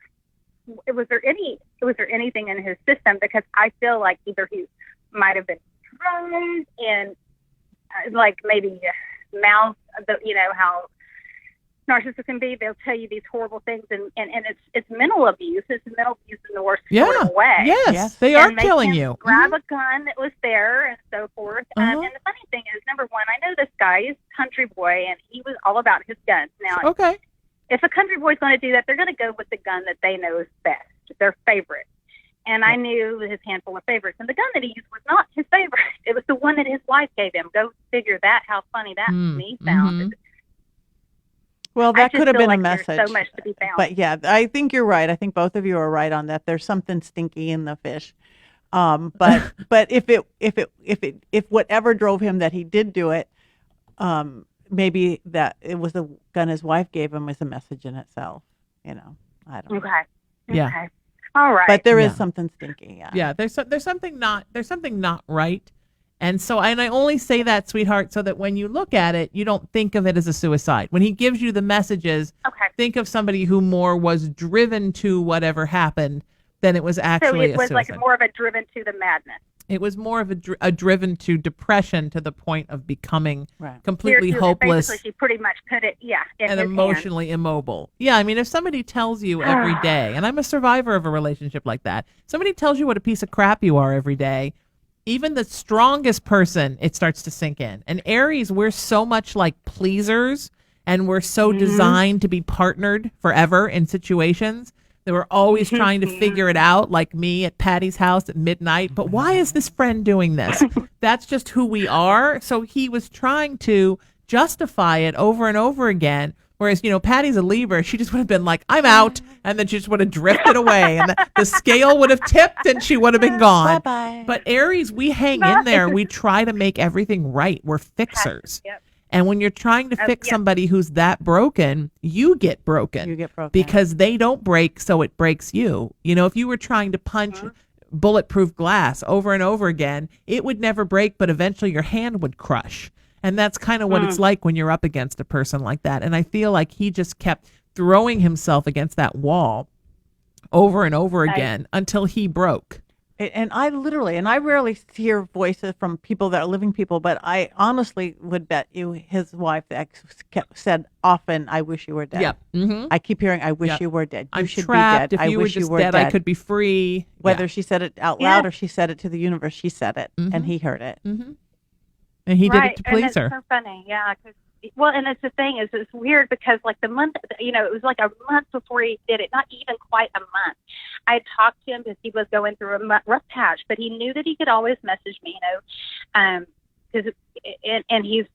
was there anything in his system? Because I feel like either he might have been drugged and like maybe mouth, how narcissists can be. They'll tell you these horrible things, and it's mental abuse. It's mental abuse in the worst sort of way.
Yes, they are killing you.
Grab a gun that was there and so forth. And the funny thing is, number one, I know this guy. He's a country boy, and he was all about his guns. Now, if a country boy's going to do that, they're going to go with the gun that they know is best, their favorite. And I knew his handful of favorites, and the gun that he used was not his favorite. It was the one that his wife gave him. Go figure that. How funny that to me sounded.
Well, that could have been a message.
There's so much to be found.
But yeah, I think you're right. I think both of you are right on that. There's something stinky in the fish. But if whatever drove him that he did do it, maybe that it was the gun his wife gave him was a message in itself. You know, I don't know.
Okay.
Yeah.
Okay. All right.
But there is something stinky. Yeah.
Yeah. There's something not right. And so, and I only say that, sweetheart, so that when you look at it, you don't think of it as a suicide. When he gives you the messages, think of somebody who more was driven to whatever happened than it was actually a suicide.
So it was like more of a driven to the madness.
It was more of a driven to depression to the point of becoming completely hopeless.
Basically, she pretty much put it,
and emotionally immobile. Yeah, I mean, if somebody tells you every day, and I'm a survivor of a relationship like that, somebody tells you what a piece of crap you are every day, even the strongest person, it starts to sink in. And Aries, we're so much like pleasers, and we're so designed to be partnered forever in situations that we're always trying to figure it out, like me at Patty's house at midnight. But why is this friend doing this? That's just who we are. So he was trying to justify it over and over again. Whereas, Patty's a Libra. She just would have been like, I'm out. And then she just would have drifted away. And the scale would have tipped and she would have been gone.
Bye-bye.
But Aries, we hang in there. We try to make everything right. We're fixers.
Yep.
And when you're trying to fix somebody who's that broken, you get broken.
You get broken.
Because they don't break, so it breaks you. If you were trying to punch bulletproof glass over and over again, it would never break, but eventually your hand would crush. And that's kind of what it's like when you're up against a person like that. And I feel like he just kept throwing himself against that wall over and over again until he broke.
And I rarely hear voices from people that are living people, but I honestly would bet you his wife said often, I wish you were dead.
Yep. Mm-hmm.
I keep hearing, I wish you were dead. You
I'm
should
trapped.
be dead.
If you were just dead, I could be free.
Whether she said it out loud or she said it to the universe, she said it, and he heard it.
Mm-hmm. And he did it to please her.
And it's so funny, and it's the thing is, it's weird because like the month, it was like a month before he did it, not even quite a month. I had talked to him because he was going through a rough patch, but he knew that he could always message me, and he's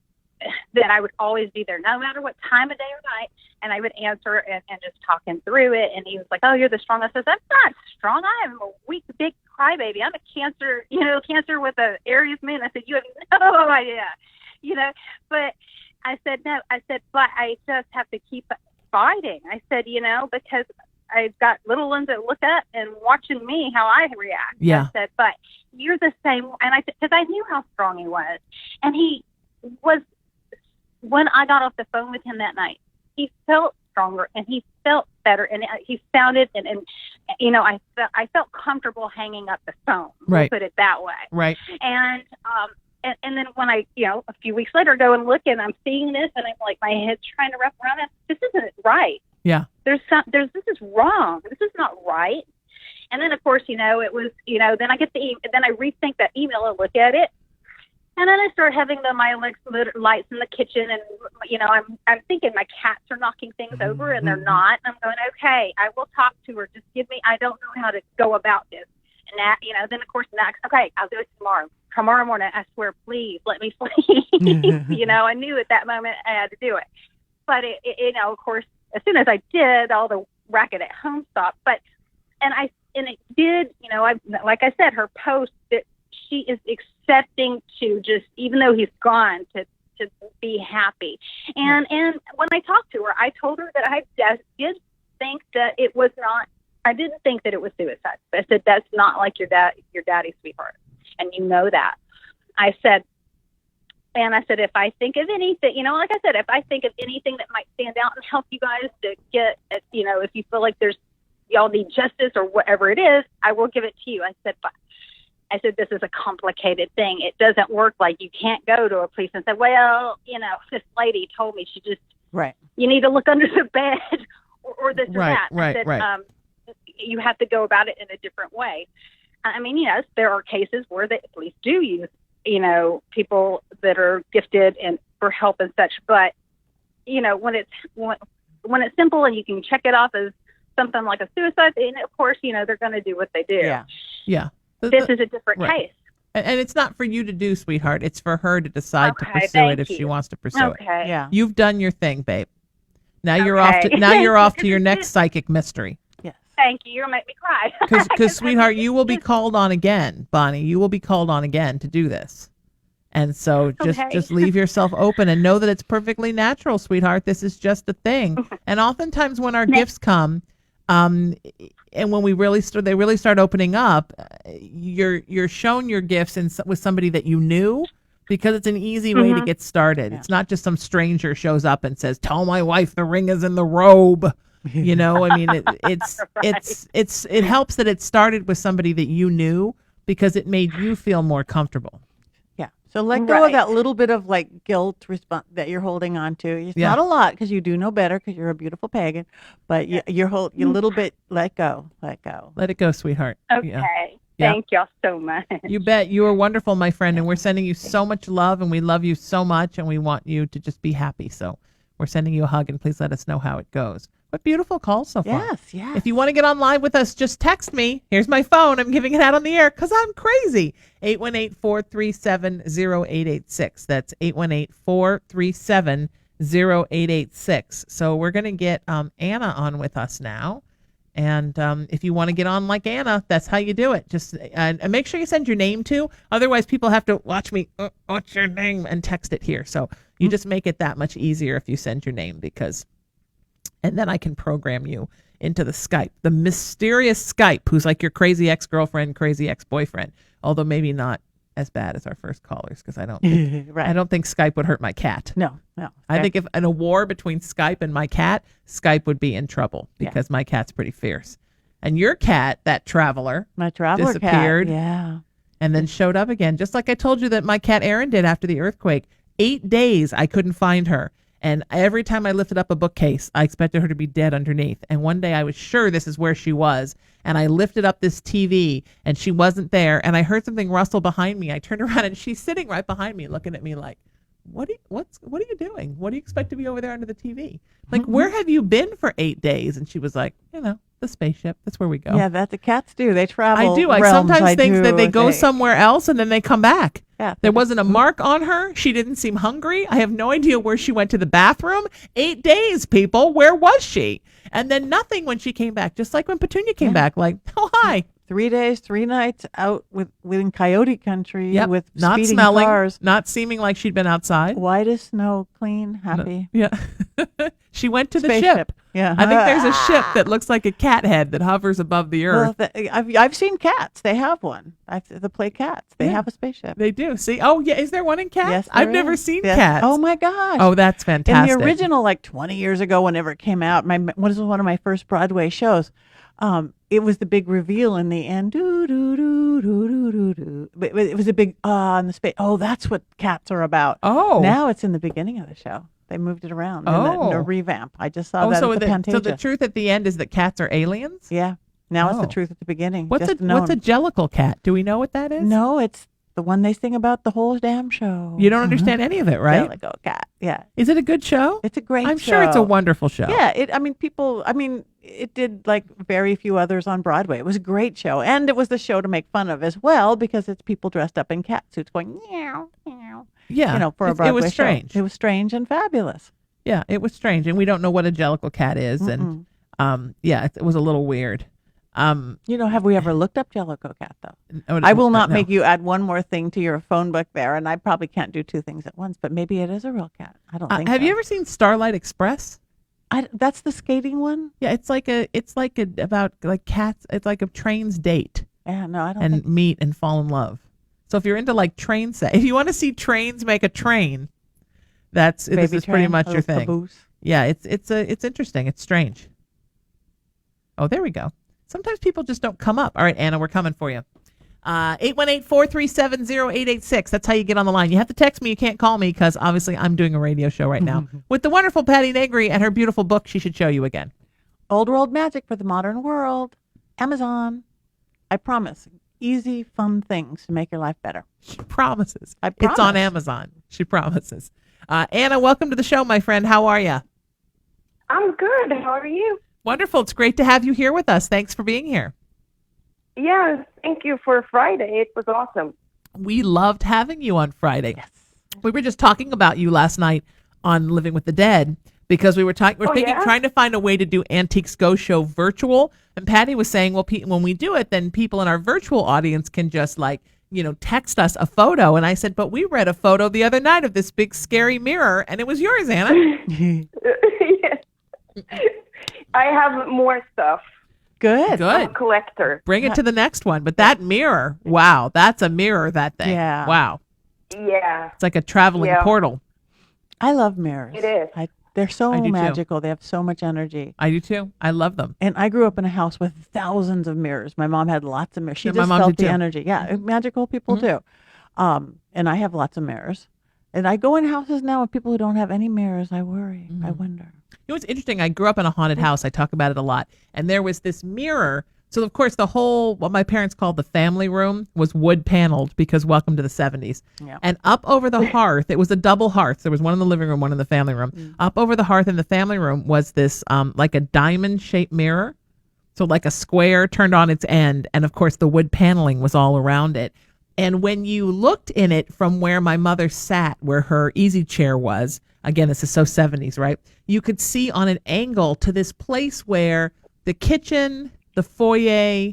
that I would always be there, no matter what time of day or night, and I would answer and just talk him through it. And he was like, "Oh, you're the strongest." I said, "I'm not strong. I am a weak, big crybaby. I'm a Cancer, Cancer with an Aries moon." I said, "You have no idea, But I said, "No." I said, "But I just have to keep fighting." I said, because I've got little ones that look up and watching me how I react.
Yeah.
I said, "But you're the same," and I said, because I knew how strong he was, and he was. When I got off the phone with him that night, he felt stronger and he felt better, and he sounded and I felt comfortable hanging up the phone.
Right.
We'll put it that way.
Right.
And then when I a few weeks later go and look and I'm seeing this and I'm like my head's trying to wrap around it. This isn't right.
Yeah.
This is wrong. This is not right. And then of course it was then I get then I rethink that email and look at it. And then I start having my lights in the kitchen, and I'm thinking my cats are knocking things over, and they're not. And I'm going, okay, I will talk to her. Just give me. I don't know how to go about this. And that, then of course next, okay, I'll do it tomorrow. Tomorrow morning, I swear, please let me sleep. I knew at that moment I had to do it. But of course, as soon as I did, all the racket at home stopped. And it did. Like I said, her post that she is accepting to just, even though he's gone, to be happy. And when I talked to her, I told her that I did think that it was not. I didn't think that it was suicide. I said that's not like your daddy's sweetheart, and that. I said if I think of anything, like I said, if I think of anything that might stand out and help you guys to get, if you feel like y'all need justice or whatever it is, I will give it to you. I said, this is a complicated thing. It doesn't work like you can't go to a police and say, well, this lady told me she just
Right.
You need to look under the bed or this or
Right,
that.
right,
I said,
right.
You have to go about it in a different way. I mean, yes, there are cases where the police do use, people that are gifted and for help and such. But, when it's simple and you can check it off as something like a suicide, and of course, they're going to do what they do.
Yeah.
Yeah.
This is a different
right.
case.
And it's not for you to do, sweetheart. It's for her to decide to
Okay,
pursue it if
thank
she
you.
wants to pursue it.
Okay.
Yeah.
You've done your thing, babe. Now you're
Okay.
off to your next psychic mystery.
Yes.
Thank you. You're going to make me cry.
Because sweetheart, you will be called on again, Bonnie. You will be called on again to do this. And so just leave yourself open and know that it's perfectly natural, sweetheart. This is just a thing. And oftentimes when our gifts come, and when they really start opening up, you're shown your gifts with somebody that you knew, because it's an easy way to get started.
Yeah.
It's not just some stranger shows up and says, "Tell my wife the ring is in the robe." I mean, it helps that it started with somebody that you knew, because it made you feel more comfortable.
Yeah. So let go of that little bit of like guilt response that you're holding on to. It's not a lot, because you do know better, because you're a beautiful pagan, but you're a little bit, let go. Let it
go, sweetheart.
Okay.
Yeah.
Thank y'all so much.
You bet. You are wonderful, my friend, and we're sending you so much love, and we love you so much, and we want you to just be happy. So we're sending you a hug, and please let us know how it goes. What beautiful calls so far.
Yes.
If you want to get on live with us, just text me. Here's my phone. I'm giving it out on the air because I'm crazy. 818-437-0886. That's 818-437-0886. So we're going to get Anna on with us now. And if you want to get on like Anna, that's how you do it. Just and make sure you send your name too. Otherwise, people have to watch me. What's your name? And text it here. So you just make it that much easier if you send your name, and then I can program you into the Skype, the mysterious Skype, who's like your crazy ex-girlfriend, crazy ex-boyfriend. Although maybe not as bad as our first callers, because I don't think, I don't think Skype would hurt my cat.
No.
I think if in a war between Skype and my cat, Skype would be in trouble, because my cat's pretty fierce. And your cat, that traveler,
my traveler
disappeared,
cat,
and then showed up again, just like I told you that my cat Erin did after the earthquake. 8 days I couldn't find her. And every time I lifted up a bookcase, I expected her to be dead underneath. And one day I was sure this is where she was. And I lifted up this TV and she wasn't there. And I heard something rustle behind me. I turned around and she's sitting right behind me, looking at me like, what are you doing? What do you expect to be over there under the TV? Like, where have you been for 8 days? And she was like, the spaceship. That's where we go.
Yeah, that the cats do. They travel.
I do. I sometimes think that they go somewhere else and then they come back. Yeah. There wasn't a mark on her. She didn't seem hungry. I have no idea where she went to the bathroom. 8 days, people. Where was she? And then nothing when she came back. Just like when Petunia came back. Like, oh, hi.
3 days, 3 nights out within coyote country with
not
speeding
smelling,
cars.
not seeming like she'd been outside.
White as snow, clean, happy.
Yeah. She went to the ship.
Yeah.
I think there's a ship that looks like a cat head that hovers above the earth.
Well, I've seen cats. They have one. The play cats. They have a spaceship.
They do. See? Oh, yeah. Is there one in Cats?
Yes,
I've never seen Cats.
Oh, my gosh.
Oh, that's fantastic.
In the original, like 20 years ago, whenever it came out, was one of my first Broadway shows. It was the big reveal in the end. But it was a big in the space. Oh, that's what Cats are about.
Oh.
Now it's in the beginning of the show. They moved it around in a revamp. I just saw that at the Pantasia.
So the truth at the end is that cats are aliens?
Yeah. Now it's the truth at the beginning.
What's a jellicle cat? Do we know what that is?
No, it's the one they sing about the whole damn show.
You don't understand any of it, right?
Jellicle cat. Yeah.
Is it a good show?
It's a great show.
I'm sure it's a wonderful show.
Yeah. It did like very few others on Broadway. It was a great show. And it was the show to make fun of as well, because it's people dressed up in cat suits going, meow, meow.
Yeah.
For a Broadway
it was strange.
Show. It was strange and fabulous.
Yeah, it was strange. And we don't know what a jellicle cat is. And it was a little weird.
Have we ever looked up Jellicle Cat, though? I will not make you add one more thing to your phone book there, and I probably can't do two things at once, but maybe it is a real cat. I don't think
Have you ever seen Starlight Express?
That's the skating one?
Yeah, it's like about cats. It's like a train's date.
Yeah, no, I don't
and meet and fall in love. So if you're into like train set, if you want to see trains make a train, this is pretty much your thing.
Caboose.
Yeah, it's interesting. It's strange. Oh, there we go. Sometimes people just don't come up. All right, Anna, we're coming for you. 818-437-0886. That's how you get on the line. You have to text me. You can't call me because obviously I'm doing a radio show right now with the wonderful Patti Negri and her beautiful book she should show you again.
Old World Magic for the Modern World. Amazon. I promise. Easy, fun things to make your life better.
She promises.
I promise.
It's on Amazon. She promises. Anna, welcome to the show, my friend. How are you?
I'm good. How are you?
Wonderful. It's great to have you here with us. Thanks for being here.
Yeah, thank you for Friday. It was awesome.
We loved having you on Friday.
Yes.
We were just talking about you last night on Living with the Dead because we're trying to find a way to do Antiques Go Show virtual. And Patti was saying, well, when we do it, then people in our virtual audience can just text us a photo. And I said, but we read a photo the other night of this big scary mirror, and it was yours, Anna.
Yes. I have more stuff.
Good.
I'm a collector.
Bring it to the next one. But that mirror, wow, that's a mirror, that thing.
Yeah.
Wow.
Yeah.
It's like a traveling portal.
I love mirrors.
It is.
They're so
I do
magical.
Too.
They have so much energy.
I do too. I love them.
And I grew up in a house with thousands of mirrors. My mom had lots of mirrors. She
Yeah,
just
my mom
felt
did
the
too.
energy. Yeah, magical people too. And I have lots of mirrors. And I go in houses now with people who don't have any mirrors. I worry. I wonder.
You know what's interesting? I grew up in a haunted house. I talk about it a lot. And there was this mirror. So, of course, what my parents called the family room was wood paneled because welcome to the 70s.
Yeah.
And up over the hearth, it was a double hearth. There was one in the living room, one in the family room. Up over the hearth in the family room was this like a diamond shaped mirror. So like a square turned on its end. And, of course, the wood paneling was all around it. And when you looked in it from where my mother sat, where her easy chair was, again, this is so 70s, right? You could see on an angle to this place where the kitchen, the foyer,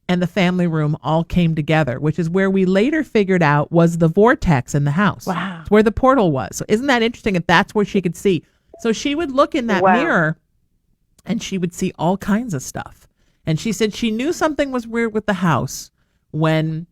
and the family room all came together, which is where we later figured out was the vortex in the house.
Wow.
It's where the portal was. So isn't that interesting if that's where she could see? So she would look in that mirror and she would see all kinds of stuff. And she said she knew something was weird with the house when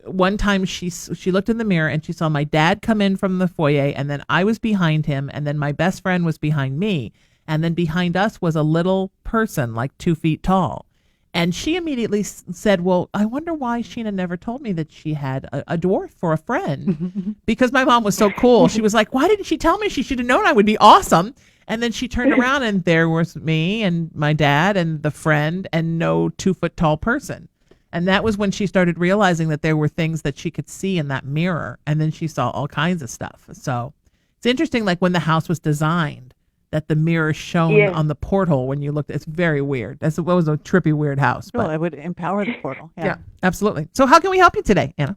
one time she looked in the mirror and she saw my dad come in from the foyer, and then I was behind him, and then my best friend was behind me, and then behind us was a little person like 2 feet tall. And she immediately said, well, I wonder why Sheena never told me that she had a dwarf for a friend, because my mom was so cool. She was like, why didn't she tell me? She should have known I would be awesome. And then she turned around and there was me and my dad and the friend and no 2 foot tall person. And that was when she started realizing that there were things that she could see in that mirror. And then she saw all kinds of stuff. So it's interesting, like when the house was designed, that the mirror shone on the portal when you looked. It's very weird. It was a trippy, weird house.
Well, it would empower the portal.
Yeah, absolutely. So how can we help you today, Anna?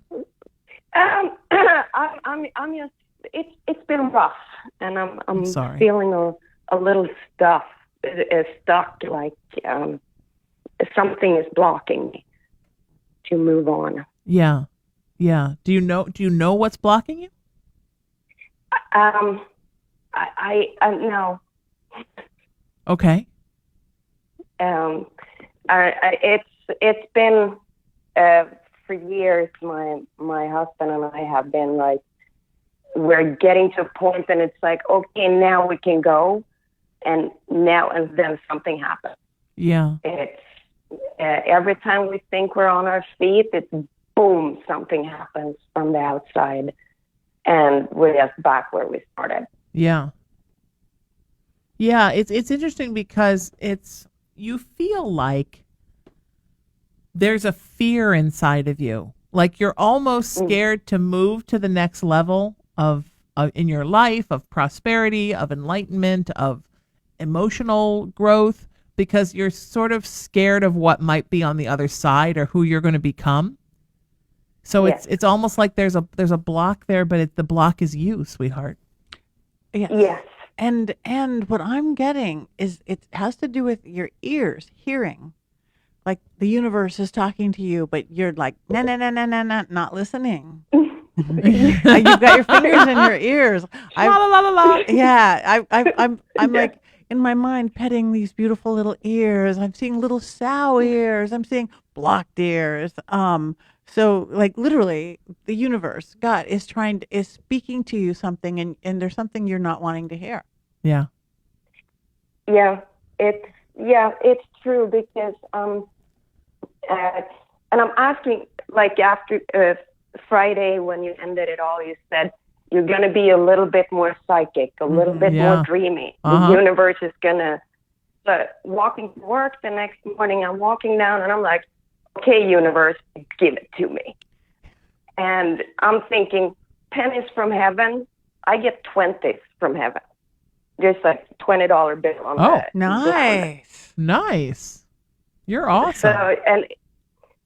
I'm just, it's been rough, and I'm
sorry.
feeling a little stuck, like something is blocking me to move on.
Yeah. Do you know what's blocking you?
I no.
Okay.
It's been for years. My husband and I have been like, we're getting to a point, and it's like, okay, now we can go, and then something happens.
Yeah.
It's every time we think we're on our feet, it's boom, something happens from the outside, and we're just back where we started.
Yeah. Yeah, it's interesting because you feel like there's a fear inside of you. Like you're almost scared to move to the next level of in your life, of prosperity, of enlightenment, of emotional growth, because you're sort of scared of what might be on the other side or who you're going to become. So
yes.
it's almost like there's a block there, but the block is you, sweetheart.
Yes.
Yes.
And what I'm getting is it has to do with your ears hearing. Like the universe is talking to you, but you're like, no, not listening. You've got your fingers in your ears.
La la la la la.
Yeah, I'm like in my mind petting these beautiful little ears. I'm seeing little sow ears. I'm seeing blocked ears. So like literally the universe, God is speaking to you something, and there's something you're not wanting to hear.
Yeah.
Yeah, it's true because and I'm asking like after Friday when you ended it all, you said you're going to be a little bit more psychic, a little bit more dreamy. The universe is going to. But walking to work the next morning, I'm walking down and I'm like, okay, universe, give it to me. And I'm thinking, pennies from heaven, I get 20s from heaven. Just like $20 bill on that.
Nice.
Nice. You're awesome.
So,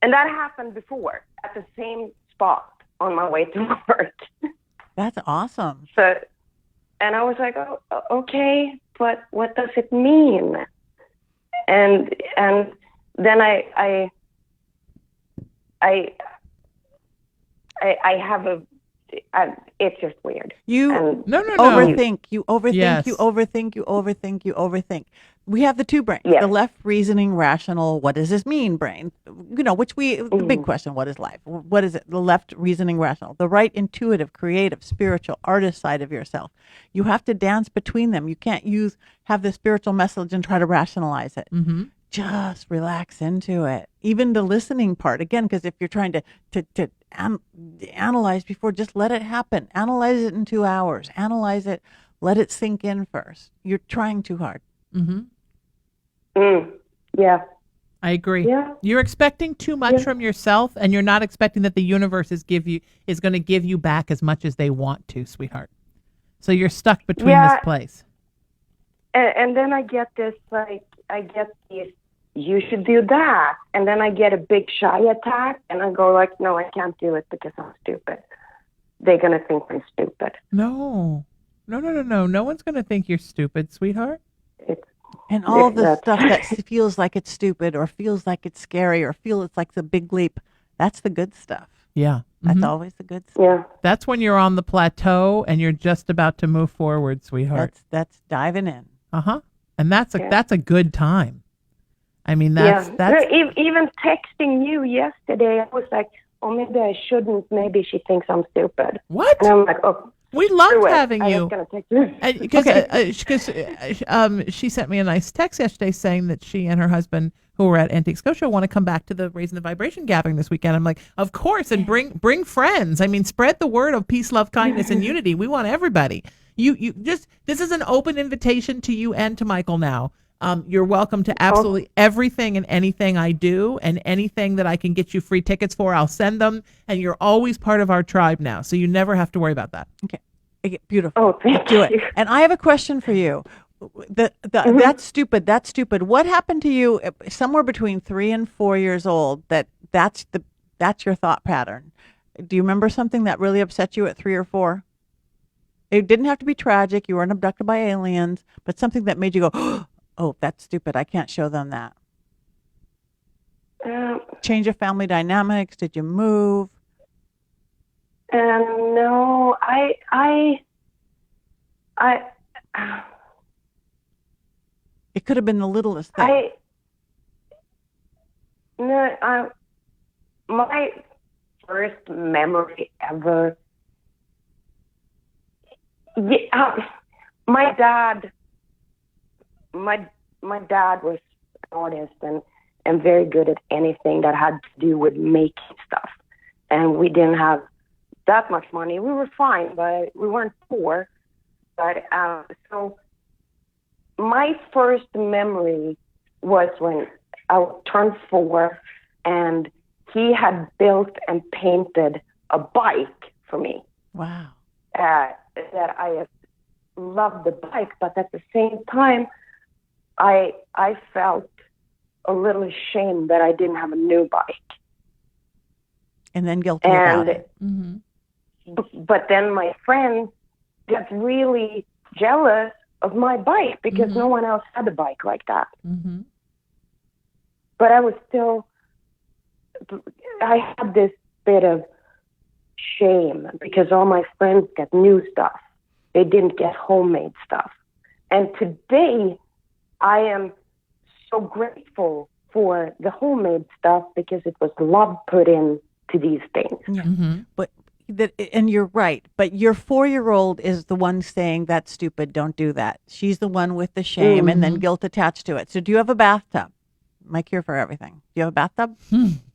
and that happened before at the same spot on my way to work.
That's awesome.
So, and I was like, oh, okay, but what does it mean? And then I have it's just weird.
You overthink. You overthink. Yes. You overthink. You overthink. You overthink. We have the two brains. Yes. The left reasoning, rational. What does this mean? Brain. The big question. What is life? What is it? The left reasoning, rational. The right intuitive, creative, spiritual, artist side of yourself. You have to dance between them. You can't have the spiritual message and try to rationalize it. Mm-hmm. Just relax into it. Even the listening part, again, because if you're trying to analyze before, just let it happen. Analyze it in 2 hours. Analyze it. Let it sink in first. You're trying too hard.
Mm-hmm.
Yeah.
I agree.
Yeah.
You're expecting too much from yourself, and you're not expecting that the universe is going to give you back as much as they want to, sweetheart. So you're stuck between this place.
And then I get this, you should do that. And then I get a big shy attack, and I go like, no, I can't do it because I'm stupid. They're going to think I'm stupid.
No. No one's going to think you're stupid, sweetheart.
And all the stuff that feels like it's stupid or feels like it's scary or feels it's like the big leap, that's the good stuff.
Yeah.
That's always the good stuff.
Yeah.
That's when you're on the plateau and you're just about to move forward, sweetheart.
That's diving in.
Uh-huh. And that's a good time. I mean, that's
even texting you yesterday, I was like, oh, maybe I shouldn't. Maybe she thinks I'm stupid.
What?
And I'm like, oh.
We loved having you.
Because
she sent me a nice text yesterday saying that she and her husband, who were at Antique Scotia, want to come back to the Raising the Vibration gathering this weekend. I'm like, of course, and bring friends. I mean, spread the word of peace, love, kindness, and unity. We want everybody. You just, this is an open invitation to you and to Michael now. You're welcome to absolutely everything and anything I do, and anything that I can get you free tickets for, I'll send them. And you're always part of our tribe now, so you never have to worry about that.
Okay, beautiful.
Oh, thank you.
it. And I have a question for you. That's stupid. That's stupid. What happened to you somewhere between 3 and 4 years old? That's your thought pattern. Do you remember something that really upset you at 3 or 4? It didn't have to be tragic. You weren't abducted by aliens, but something that made you go, oh, that's stupid. I can't show them that. Change of family dynamics. Did you move?
No,
It could have been the littlest thing.
My first memory ever. My dad was an artist and very good at anything that had to do with making stuff. And we didn't have that much money. We were fine, but we weren't poor. But so my first memory was when I turned 4, and he had built and painted a bike for me.
Wow.
That I loved the bike, but at the same time, I felt a little ashamed that I didn't have a new bike.
And then guilty about it.
Mm-hmm.
But then my friend got really jealous of my bike because no one else had a bike like that.
Mm-hmm.
But I had this bit of shame because all my friends got new stuff. They didn't get homemade stuff. And today, I am so grateful for the homemade stuff because it was love put in to these things.
Yeah. Mm-hmm. And you're right. But your 4-year-old is the one saying, that's stupid, don't do that. She's the one with the shame and then guilt attached to it. So do you have a bathtub? My cure for everything. Do you have a bathtub?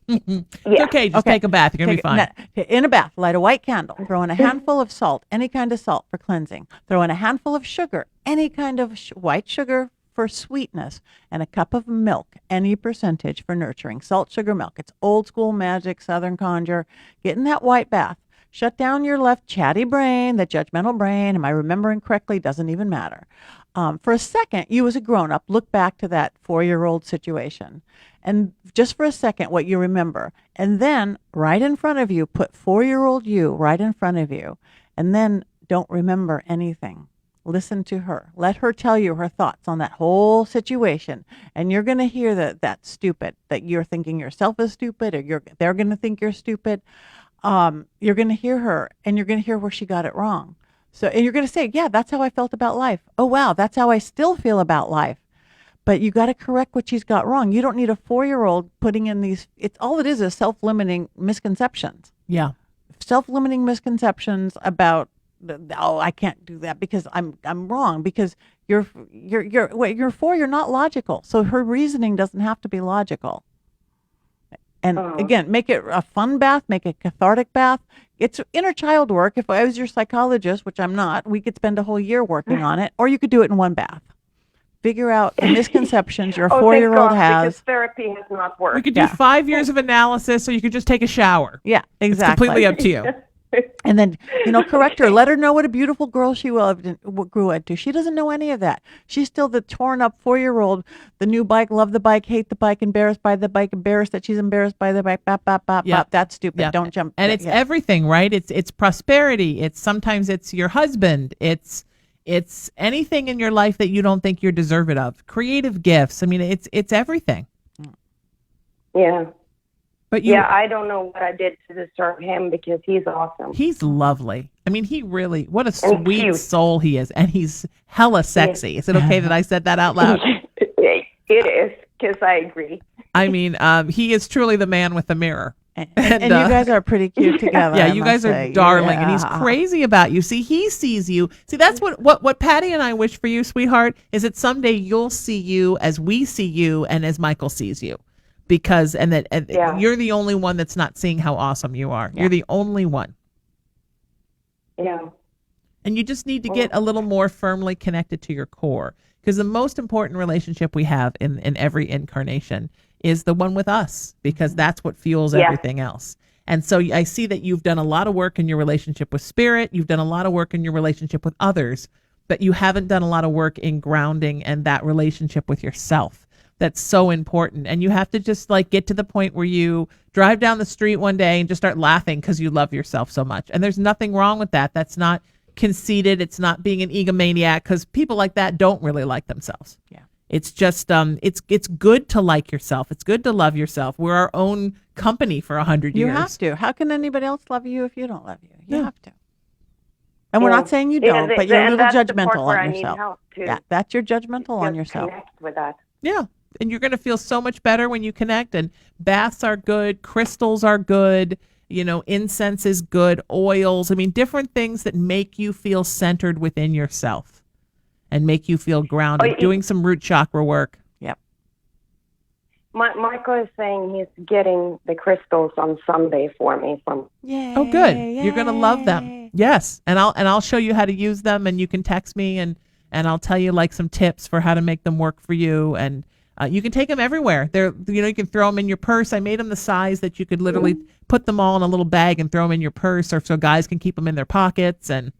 Yeah.
okay. Just take a bath. You're going to be fine.
In a bath, light a white candle. Throw in a handful of salt, any kind of salt for cleansing. Throw in a handful of sugar, any kind of white sugar for sweetness, and a cup of milk, any percentage for nurturing. Salt, sugar, milk. It's old school magic, Southern conjure. Get in that white bath. Shut down your left chatty brain, the judgmental brain. Am I remembering correctly? Doesn't even matter. For a second, you as a grown-up, look back to that 4-year-old situation. And just for a second, what you remember. And then right in front of you, put 4-year-old you right in front of you. And then don't remember anything. Listen to her. Let her tell you her thoughts on that whole situation. And you're going to hear that that's stupid, that you're thinking yourself is stupid, or they're going to think you're stupid. You're going to hear her, and you're going to hear where she got it wrong. So, and you're going to say, yeah, that's how I felt about life. Oh, wow, that's how I still feel about life. But you got to correct what she's got wrong. You don't need a 4-year-old putting in these. It's all it is self-limiting misconceptions.
Yeah.
Self-limiting misconceptions about, oh, I can't do that because I'm wrong, because you're 4, you're not logical. So her reasoning doesn't have to be logical. And again, make it a fun bath, make it a cathartic bath. It's inner child work. If I was your psychologist, which I'm not, we could spend a whole year working on it, or you could do it in one bath. Figure out the misconceptions your 4-year-old has.
Because therapy has not worked.
We could do 5 years of analysis, or you could just take a shower.
Yeah, exactly.
It's completely up to you.
And then, correct her. Let her know what a beautiful girl she grew into. She doesn't know any of that. She's still the torn up 4-year-old, the new bike, love the bike, hate the bike, embarrassed by the bike, embarrassed that she's embarrassed by the bike, bop, bop, bop, bop. That's stupid.
Yep.
Don't jump.
And it's everything, right? It's prosperity. Sometimes it's your husband. It's anything in your life that you don't think you're deserving of. Creative gifts. I mean, it's everything.
Yeah.
But
I don't know what I did to deserve him, because he's awesome.
He's lovely. I mean, what a sweet soul he is. And he's hella sexy. Yeah. Is it okay that I said that out loud?
It is, because I agree.
I mean, he is truly the man with the mirror.
And you guys are pretty cute together.
Yeah, you guys are darling, and he's crazy about you. See, he sees you. See, that's what Patti and I wish for you, sweetheart, is that someday you'll see you as we see you and as Michael sees you. Because you're the only one that's not seeing how awesome you are. Yeah. You're the only one.
Yeah.
And you just need to get a little more firmly connected to your core. Because the most important relationship we have in every incarnation is the one with us, because that's what fuels everything else. And so I see that you've done a lot of work in your relationship with spirit. You've done a lot of work in your relationship with others, but you haven't done a lot of work in grounding and that relationship with yourself. That's so important. And you have to just get to the point where you drive down the street one day and just start laughing because you love yourself so much. And there's nothing wrong with that. That's not conceited. It's not being an egomaniac, because people like that don't really like themselves. Yeah. It's just, it's good to like yourself. It's good to love yourself. We're our own company for 100 years.
You have to. How can anybody else love you if you don't love you? You have to. And we're not saying you don't, but you're a little judgmental on yourself. Yeah, that's your judgmental on yourself.
Connect with that.
Yeah. And you're going to feel so much better when you connect. And baths are good. Crystals are good. Incense is good. Oils. I mean, different things that make you feel centered within yourself and make you feel grounded. Doing some root chakra work. Yep.
Michael is saying he's getting the crystals on Sunday for me.
Yay, oh, good. Yay. You're going to love them. Yes. And I'll show you how to use them, and you can text me and I'll tell you some tips for how to make them work for you. And you can take them everywhere. You can throw them in your purse. I made them the size that you could literally put them all in a little bag and throw them in your purse, or so guys can keep them in their pockets. And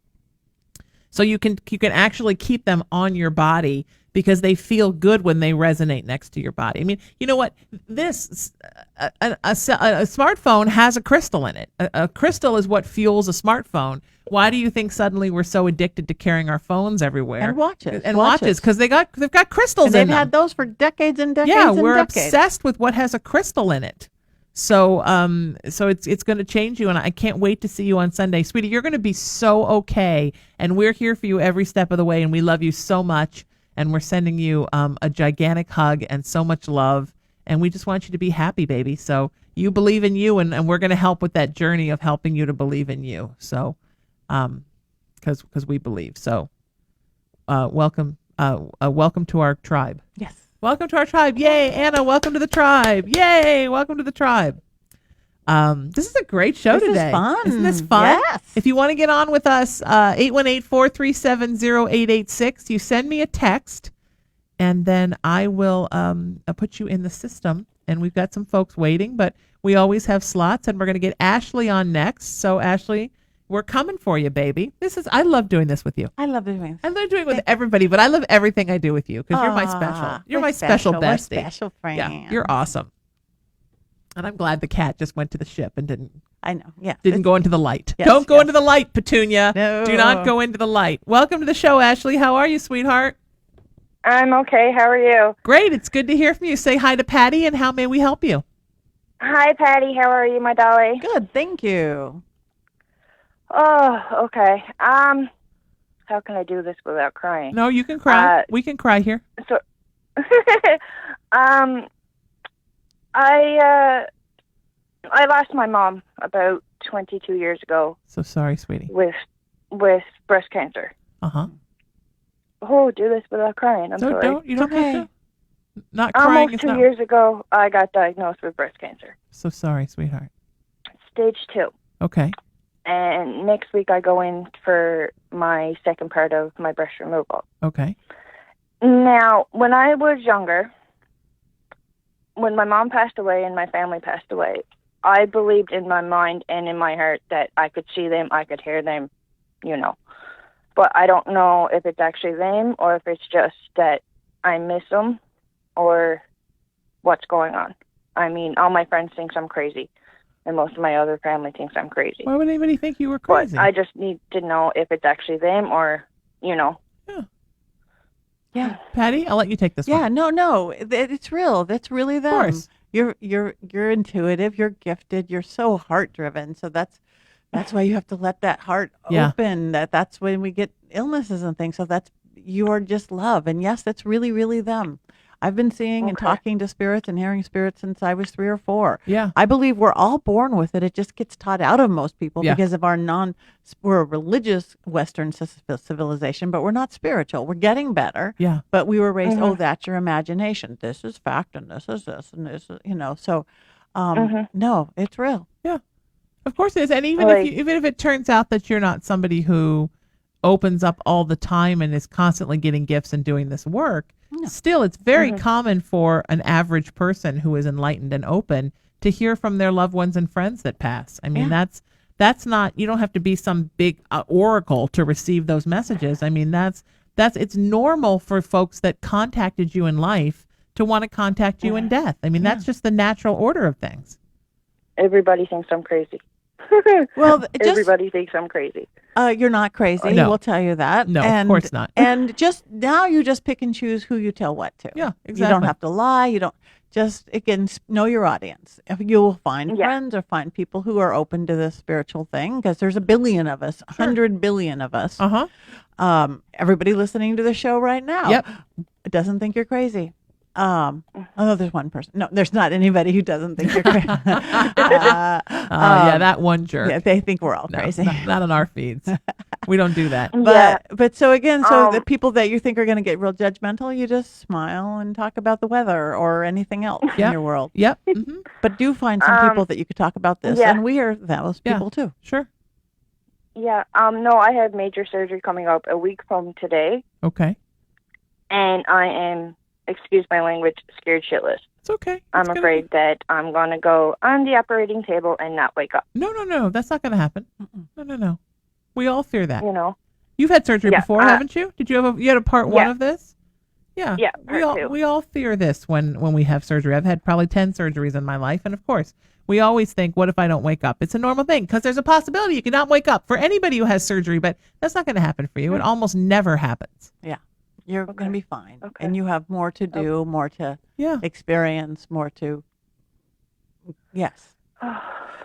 so you can actually keep them on your body, because they feel good when they resonate next to your body. I mean, you know what? A smartphone has a crystal in it. A crystal is what fuels a smartphone. Why do you think suddenly we're so addicted to carrying our phones everywhere?
And watches.
And watches, because they've got crystals in them.
And they've had those for decades and decades.
Yeah, we're obsessed with what has a crystal in it. So it's going to change you, and I can't wait to see you on Sunday. Sweetie, you're going to be so okay, and we're here for you every step of the way, and we love you so much, and we're sending you a gigantic hug and so much love, and we just want you to be happy, baby. So you believe in you, and we're going to help with that journey of helping you to believe in you. So because we believe. So welcome to our tribe.
Yes.
Welcome to our tribe. Yay, Anna, welcome to the tribe. Yay, welcome to the tribe. This is a great show today.
This is fun.
Isn't this fun?
Yes.
If you want to get on with us, 818-437-0886, you send me a text, and then I will put you in the system. And we've got some folks waiting, but we always have slots, and we're going to get Ashley on next. So, Ashley, we're coming for you, baby. I love doing this with you.
I love doing this.
I love doing it with everybody, but I love everything I do with you because you're my special. You're my special bestie.
We're special friend.
Yeah, you're awesome. And I'm glad the cat just went to the ship and didn't.
I know. Yeah.
Didn't go into the light.
Yes,
Don't go into the light, Petunia.
No.
Do not go into the light. Welcome to the show, Ashley. How are you, sweetheart?
I'm okay. How are you?
Great. It's good to hear from you. Say hi to Patti, and how may we help you?
Hi, Patti. How are you, my dolly?
Good. Thank you.
Oh, okay. How can I do this without crying?
No, you can cry. We can cry here.
So, I lost my mom about 22 years ago.
So sorry, sweetie.
With breast cancer.
Uh-huh.
Oh, do this without crying. I'm sorry.
You don't have to. Not crying.
Almost 2 years ago, I got diagnosed with breast cancer.
So sorry, sweetheart.
Stage 2.
Okay.
And next week I go in for my second part of my breast removal.
Okay.
Now, when I was younger, when my mom passed away and my family passed away, I believed in my mind and in my heart that I could see them, I could hear them, But I don't know if it's actually them or if it's just that I miss them or what's going on. I mean, all my friends think I'm crazy, and most of my other family thinks I'm crazy.
Why would anybody think you were crazy?
But I just need to know if it's actually them or,
Yeah.
Patti, I'll let you take this one.
Yeah, no. It's real. That's really them.
Of course.
You're intuitive, you're gifted, you're so heart driven. So that's why you have to let that heart open. That's when we get illnesses and things. So you are just love. And yes, that's really, really them. I've been seeing and talking to spirits and hearing spirits since I was 3 or 4.
Yeah.
I believe we're all born with it. It just gets taught out of most people because of we're a religious Western civilization, but we're not spiritual. We're getting better.
Yeah.
But we were raised, that's your imagination. This is fact and this is this and this is, so no, it's real.
Yeah. Of course it is. And even if it turns out that you're not somebody who opens up all the time and is constantly getting gifts and doing this work, still it's very common for an average person who is enlightened and open to hear from their loved ones and friends that pass. I mean, that's not, you don't have to be some big oracle to receive those messages. I mean, it's normal for folks that contacted you in life to want to contact you in death. I mean, that's just the natural order of things.
Everybody thinks I'm crazy.
Well,
everybody thinks I'm crazy.
You're not crazy.
No.
We'll tell you that.
No, of course not.
And just now you just pick and choose who you tell what to.
Yeah, exactly.
You don't have to lie. You don't just, again, know your audience. If you will find friends or find people who are open to this spiritual thing, because there's a billion of us, 100 billion of us. Everybody listening to the show right now doesn't think you're crazy. There's one person. No, there's not anybody who doesn't think you're crazy.
That one jerk.
Yeah, they think we're all crazy.
Not on our feeds. We don't do that.
But so again, the people that you think are going to get real judgmental, you just smile and talk about the weather or anything else in your world.
Yep. Mm-hmm.
But do find some people that you could talk about this, and we are those people too.
Sure.
Yeah. No, I have major surgery coming up a week from today.
Okay.
And I am, excuse my language, scared shitless.
It's okay.
I'm afraid that I'm going to go on the operating table and not wake up.
No. That's not going to happen. No. We all fear that.
You've
had surgery before, haven't you? Did you had a part 1 of this? Yeah.
Yeah, part 2.
We all fear this when we have surgery. I've had probably 10 surgeries in my life. And of course, we always think, what if I don't wake up? It's a normal thing because there's a possibility you could not wake up for anybody who has surgery, but that's not going to happen for you. It almost never happens.
Yeah. You're going to be fine. Okay. And you have more to do, more to experience, more to, yes.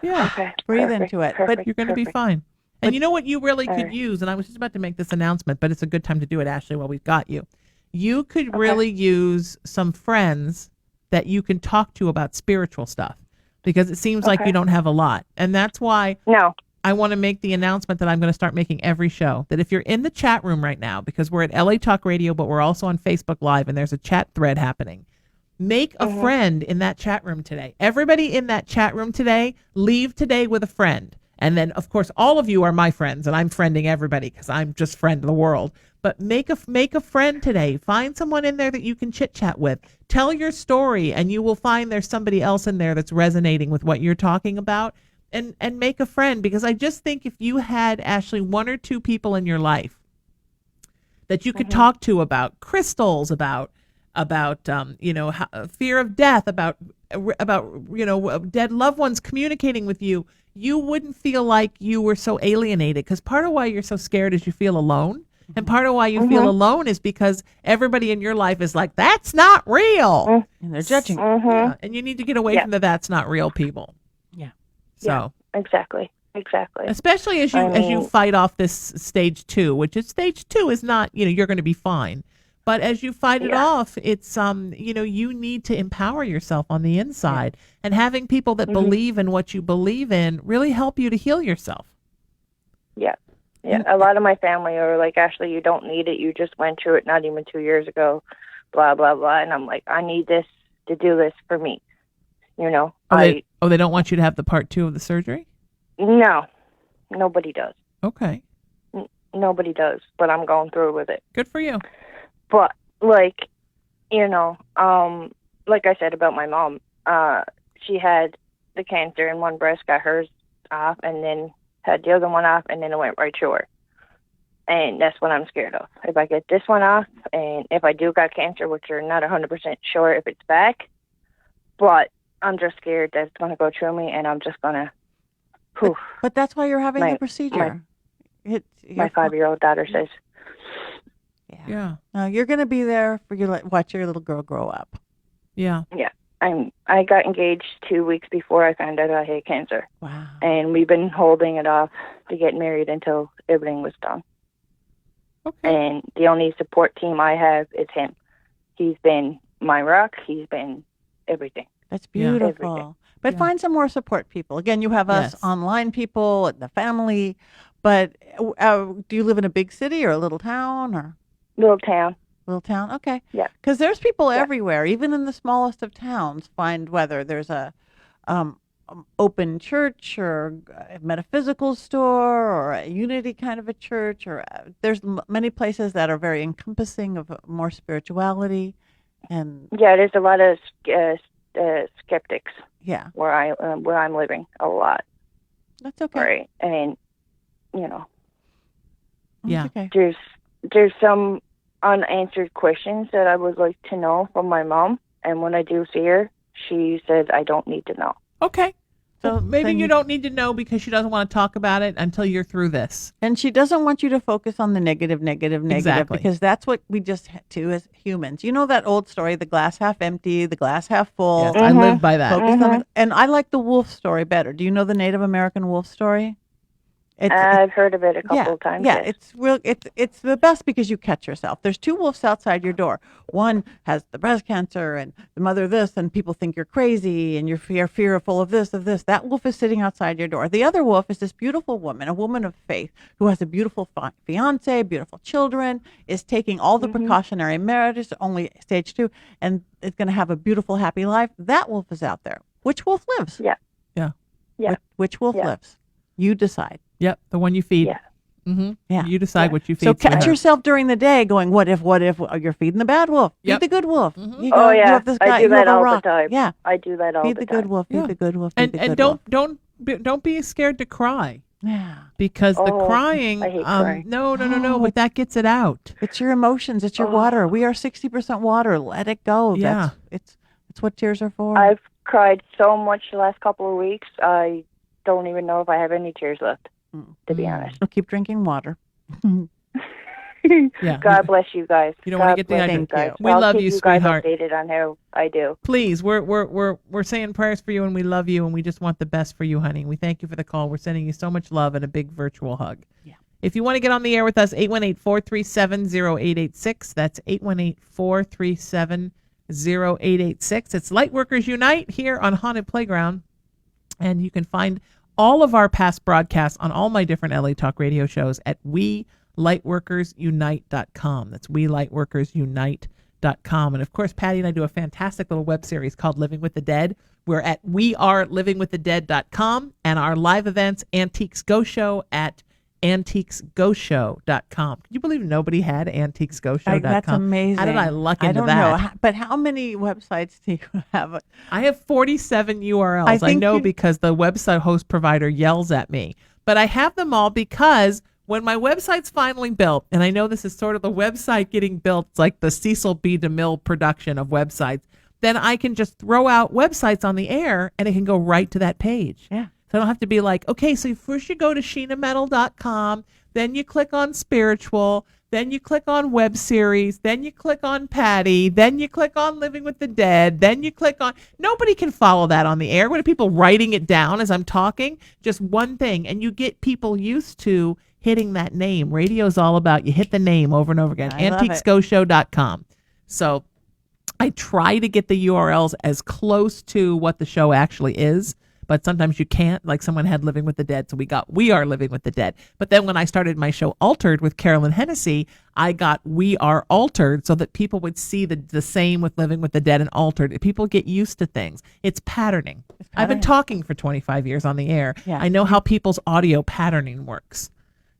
Yeah.
Okay.
Breathe into it.
But you're going to be fine. And you know what you really could use, and I was just about to make this announcement, but it's a good time to do it, Ashley, while we've got you. You could really use some friends that you can talk to about spiritual stuff because it seems like you don't have a lot. And that's why I want to make the announcement that I'm going to start making every show, that if you're in the chat room right now, because we're at LA Talk Radio, but we're also on Facebook Live, and there's a chat thread happening. Make a friend in that chat room today. Everybody in that chat room today, leave today with a friend. And then, of course, all of you are my friends, and I'm friending everybody because I'm just friend of the world. But make a friend today. Find someone in there that you can chit-chat with. Tell your story, and you will find there's somebody else in there that's resonating with what you're talking about. And make a friend, because I just think if you had, Ashley, one or two people in your life that you could talk to about crystals, about fear of death, about dead loved ones communicating with you, you wouldn't feel like you were so alienated. Because part of why you're so scared is you feel alone. And part of why you feel alone is because everybody in your life is like, that's not real.
And they're judging.
Yeah. And you need to get away from the that's not real people.
Yeah.
So
exactly.
Especially as you fight off this stage 2, which is stage 2 is not, you're going to be fine. But as you fight it off, it's, you need to empower yourself on the inside. And having people that believe in what you believe in really help you to heal yourself.
Yeah. Yeah. A lot of my family are like, Ashley, you don't need it. You just went through it not even 2 years ago, blah, blah, blah. And I'm like, I need this to do this for me. They
don't want you to have the part 2 of the surgery?
No, nobody does.
Okay.
Nobody does, but I'm going through with it.
Good for you.
But like I said about my mom, she had the cancer in one breast, got hers off, and then had the other one off, and then it went right to her. And that's what I'm scared of. If I get this one off, and if I do got cancer, which you're not 100% sure if it's back, but I'm just scared that it's going to go through me, and I'm just going to,
But that's why you're having the procedure.
My 5-year-old daughter says.
Yeah.
You're going to be there for watch your little girl grow up.
Yeah.
Yeah. I got engaged 2 weeks before I found out I had cancer.
Wow.
And we've been holding it off to get married until everything was done.
Okay.
And the only support team I have is him. He's been my rock. He's been everything.
That's beautiful.
Everything.
But find some more support people. Again, you have us online people, the family. But do you live in a big city or a little town or?
Little town.
Little town, okay.
Yeah.
Because there's people everywhere, even in the smallest of towns. Find whether there's a open church or a metaphysical store or a unity kind of a church, or there's many places that are very encompassing of more spirituality. And
there's a lot of skeptics.
Yeah.
Where I'm living, a lot.
That's okay.
Right, and
Yeah.
Okay.
There's some unanswered questions that I would like to know from my mom, and when I do see her, she says I don't need to know.
Okay. So maybe you don't need to know because she doesn't want to talk about it until you're through this.
And she doesn't want you to focus on the negative,
Exactly.
because that's what we just do as humans. You know that old story, the glass half empty, the glass half full.
Yes, I live by that.
Focus on and I like the wolf story better. Do you know the Native American wolf story?
I've heard of it a couple of times.
Yeah, it's the best because you catch yourself. There's 2 wolves outside your door. One has the breast cancer and the mother this, and people think you're crazy and you're fearful of this, of this. That wolf is sitting outside your door. The other wolf is this beautiful woman, a woman of faith, who has a beautiful fiance, beautiful children, is taking all the precautionary measures, only stage 2, and is going to have a beautiful, happy life. That wolf is out there. Which wolf lives?
Yeah.
Which wolf lives? You decide.
Yep, the one you feed.
Yeah.
Mm-hmm.
Yeah.
You decide what you feed.
So catch
sweetheart.
yourself during the day going, what if you're feeding the bad wolf?
Yep.
Feed the good wolf.
Mm-hmm.
You go, you have this guy,
I do
you have
that
a
all
rock.
the time.
Yeah.
I do that all
feed
the
the good
time.
wolf, feed the good wolf, feed the
And
good wolf.
don't be scared to cry.
Yeah.
Because the crying,
I hate crying.
no, but that gets it out.
It's your emotions, it's your water. We are 60% water. Let it go.
Yeah.
It's what tears are for.
I've cried so much the last couple of weeks, I don't even know if I have any tears left, to be honest.
I'll keep drinking water.
Yeah.
God bless you guys.
You don't want to get
Thank
dehydrated.
you.
We
I'll
love
keep
you,
you guys
sweetheart.
updated on how I do.
Please, we're saying prayers for you, and we love you, and we just want the best for you, honey. We thank you for the call. We're sending you so much love and a big virtual hug.
Yeah.
If you want to get on the air with us, 818-437-0886. That's 818-437-0886. It's Lightworkers Unite here on Haunted Playground. And you can find all of our past broadcasts on all my different LA Talk radio shows at WeLightworkersUnite.com. That's WeLightworkersUnite.com. gmail.com. And of course, Patti and I do a fantastic little web series called Living with the Dead. We're at wearelivingwiththedead.com, and our live events, Antiques Go Show, at antiquesgoshow.com. Can you believe nobody had antiquesgoshow.com?
That's amazing.
How did I luck into that?
I don't know. But how many websites do you have?
I have 47 URLs. I know because the website host provider yells at me. But I have them all because when my website's finally built, and I know this is sort of the website getting built, it's like the Cecil B. DeMille production of websites, then I can just throw out websites on the air and it can go right to that page.
Yeah.
So I don't have to be like, okay, so first you go to sheenametal.com, then you click on spiritual, then you click on web series, then you click on Patti, then you click on Living with the Dead, then you click on... Nobody can follow that on the air. What are people writing it down as I'm talking? Just one thing. And you get people used to hitting that name. Radio's all about you hit the name over and over again. Antiquesgoshow.com. So I try to get the URLs as close to what the show actually is, but sometimes you can't. Like someone had Living with the Dead, so we are Living with the Dead. But then when I started my show Altered with Carolyn Hennessy, I got We Are Altered so that people would see the same with Living with the Dead and Altered. People get used to things. It's patterning. I've been talking for 25 years on the air.
Yeah.
I know how people's audio patterning works.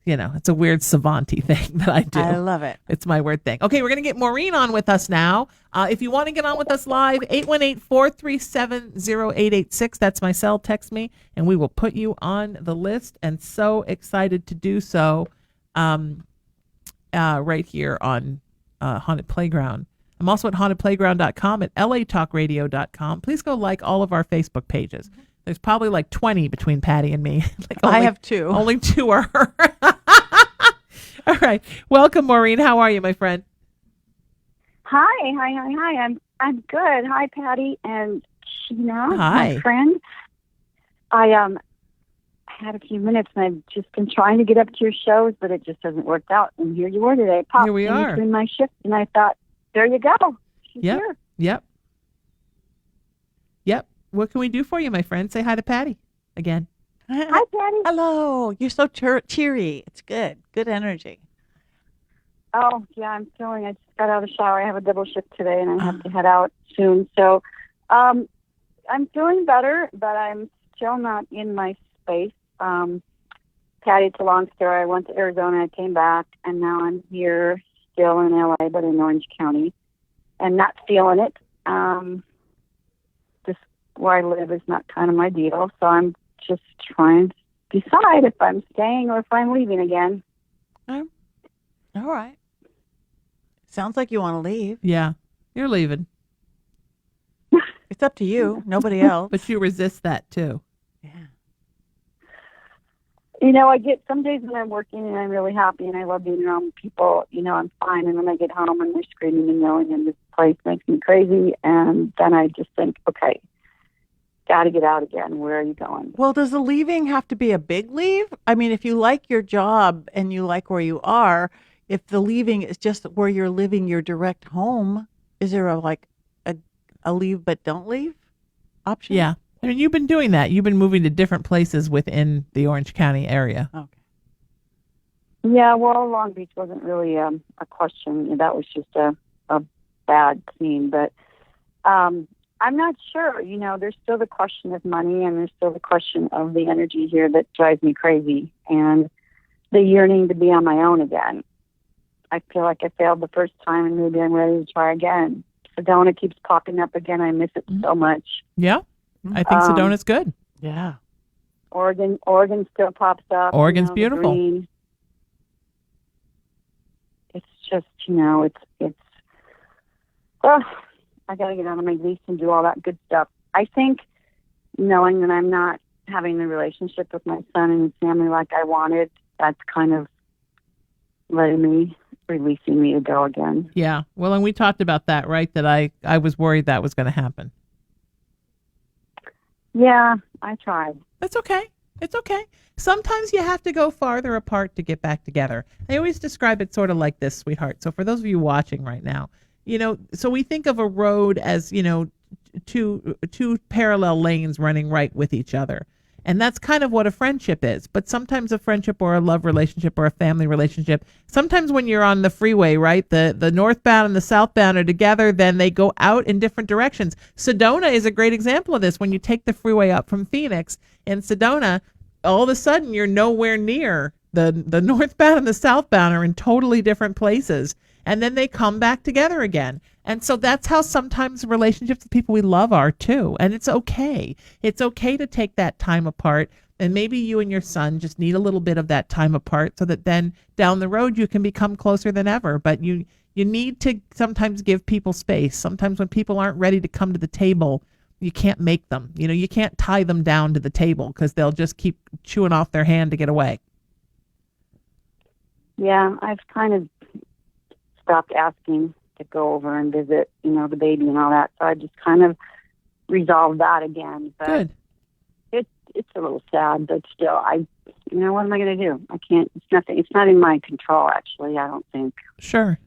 You know, it's a weird savanty thing that I do.
I love it.
It's my weird thing. Okay, we're going to get Maureen on with us now. If you want to get on with us live, 818-437-0886. That's my cell. Text me, and we will put you on the list. And so excited to do so right here on Haunted Playground. I'm also at hauntedplayground.com, at latalkradio.com. Please go like all of our Facebook pages. There's probably like 20 between Patti and me.
I have 2.
Only 2 are her. All right. Welcome, Maureen. How are you, my friend?
Hi. I'm good. Hi, Patti and Sheena,
Hi.
my friend. I had a few minutes, and I've just been trying to get up to your shows, but it just hasn't worked out. And here you were today. Popped
Here we
in
are.
between my shifts, and I thought, there you go. She's
Yep.
here.
Yep. What can we do for you, my friend? Say hi to Patti again.
Hi, Patti.
Hello. You're so cheery. It's good. Good energy.
Oh, yeah, I just got out of the shower. I have a double shift today, and I have to head out soon. So I'm feeling better, but I'm still not in my space. Patti, it's a long story. I went to Arizona, I came back, and now I'm here still in LA, but in Orange County, and not feeling it. Just where I live is not kind of my deal, so I'm just trying to decide if I'm staying or if I'm leaving again.
All right. Sounds like you want to leave.
Yeah, you're leaving.
It's up to you. Nobody else.
But you resist that too.
Yeah.
You know, I get some days when I'm working and I'm really happy and I love being around people, you know, I'm fine. And then I get home and they're screaming and yelling and this place makes me crazy. And then I just think, okay, got to get out again. Where are you going?
Well, does the leaving have to be a big leave? I mean, if you like your job and you like where you are, if the leaving is just where you're living your direct home, is there a leave but don't leave option?
Yeah. I mean, you've been doing that. You've been moving to different places within the Orange County area.
Okay.
Yeah, well, Long Beach wasn't really a question. That was just a bad scene. But I'm not sure. You know, there's still the question of money and there's still the question of the energy here that drives me crazy and the yearning to be on my own again. I feel like I failed the first time and maybe I'm ready to try again. Sedona keeps popping up again. I miss it so much.
Yeah. I think Sedona's good.
Yeah.
Oregon still pops up.
Oregon's beautiful.
Green. It's just, you know, it's I got to get on my lease and do all that good stuff. I think knowing that I'm not having the relationship with my son and his family like I wanted, that's kind of releasing me to go again.
Yeah. Well, and we talked about that, right? That I was worried that was going to happen.
Yeah, I tried.
That's okay. It's okay. Sometimes you have to go farther apart to get back together. I always describe it sort of like this, sweetheart. So for those of you watching right now, you know, so we think of a road as, you know, two parallel lanes running right with each other. And that's kind of what a friendship is. But sometimes a friendship or a love relationship or a family relationship, sometimes when you're on the freeway, right, the northbound and the southbound are together, then they go out in different directions. Sedona is a great example of this. When you take the freeway up from Phoenix in Sedona, all of a sudden you're nowhere near the northbound and the southbound are in totally different places. And then they come back together again. And so that's how sometimes relationships with people we love are too. And it's okay. It's okay to take that time apart. And maybe you and your son just need a little bit of that time apart so that then down the road you can become closer than ever. But you need to sometimes give people space. Sometimes when people aren't ready to come to the table, you can't make them. You can't tie them down to the table because they'll just keep chewing off their hand to get away.
Yeah, I've kind of stopped asking to go over and visit, the baby and all that. So I just kind of resolved that again. But
good.
It's a little sad, but still, what am I going to do? I can't. It's nothing. It's not in my control, actually. I don't think.
Sure.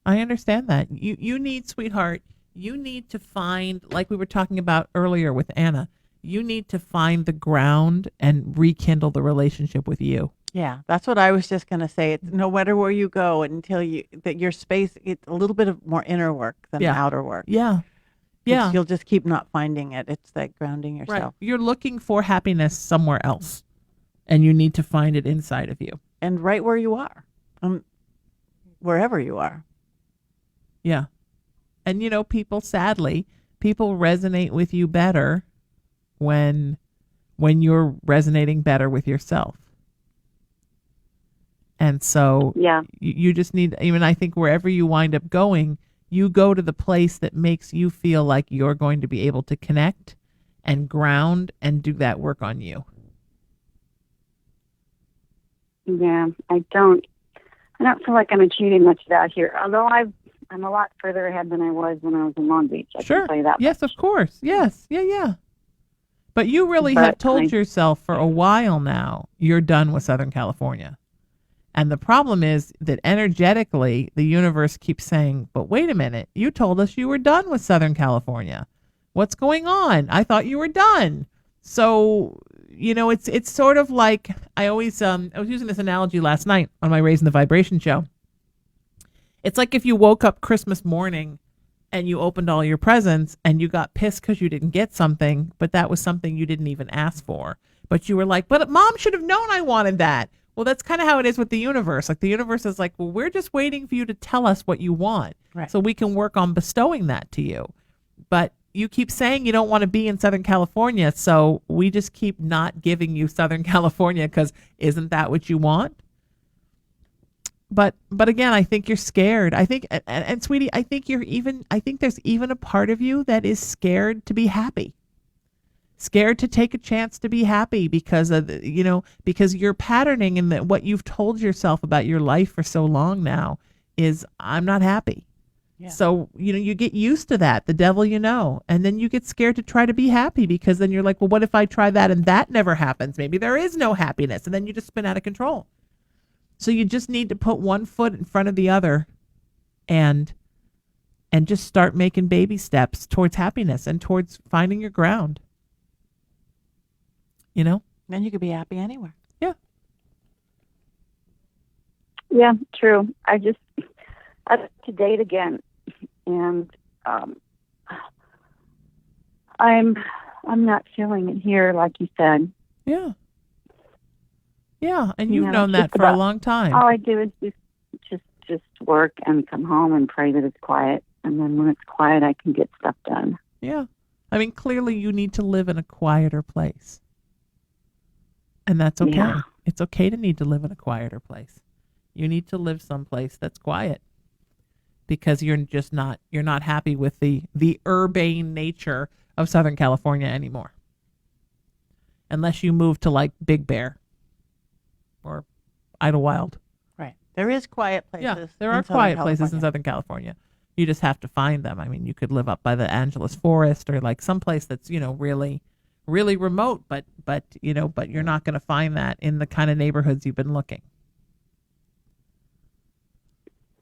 I understand that. You need, sweetheart. You need to find, like we were talking about earlier with Anna. You need to find the ground and rekindle the relationship with you.
Yeah, that's what I was just going to say. It's no matter where you go until that your space, it's a little bit of more inner work than outer work.
Yeah.
You'll just keep not finding it. It's like grounding yourself.
Right. You're looking for happiness somewhere else, and you need to find it inside of you.
And right where you are, wherever you are.
Yeah. And, people resonate with you better when you're resonating better with yourself. And so you just need, I think wherever you wind up going, you go to the place that makes you feel like you're going to be able to connect and ground and do that work on you.
Yeah, I don't feel like I'm achieving much of that here. Although I'm a lot further ahead than I was when I was in Long Beach. I can tell you that
Yes,
much.
of course. Yes. Yeah. But you really have told yourself for a while now you're done with Southern California. And the problem is that energetically, the universe keeps saying, but wait a minute, you told us you were done with Southern California. What's going on? I thought you were done. So, it's sort of like, I was using this analogy last night on my Raising the Vibration show. It's like if you woke up Christmas morning and you opened all your presents and you got pissed because you didn't get something, but that was something you didn't even ask for. But you were like, but Mom should have known I wanted that. Well, that's kind of how it is with the universe. Like the universe is like, well, we're just waiting for you to tell us what you want so we can work on bestowing that to you. But you keep saying you don't want to be in Southern California, so we just keep not giving you Southern California because isn't that what you want? But again, I think you're scared. I think, and sweetie, I think there's even a part of you that is scared to be happy. Scared to take a chance to be happy because of because you're patterning in what you've told yourself about your life for so long now is I'm not happy. Yeah. So, you get used to that, the devil, and then you get scared to try to be happy because then you're like, well, what if I try that and that never happens? Maybe there is no happiness. And then you just spin out of control. So you just need to put one foot in front of the other and just start making baby steps towards happiness and towards finding your ground.
Then you could be happy anywhere.
Yeah.
Yeah, true. I have to date again, and I'm not feeling it here, like you said.
Yeah. Yeah, and you've known that for a long time.
All I do is just work and come home and pray that it's quiet, and then when it's quiet, I can get stuff done.
Yeah. Clearly you need to live in a quieter place. And that's okay. Yeah. It's okay to need to live in a quieter place. You need to live someplace that's quiet because you're not happy with the urbane nature of Southern California anymore. Unless you move to like Big Bear or Idlewild.
Right. There is quiet places.
Yeah, there are quiet places in Southern California. You just have to find them. You could live up by the Angeles Forest or like someplace that's, really really remote, but you're not going to find that in the kind of neighborhoods you've been looking.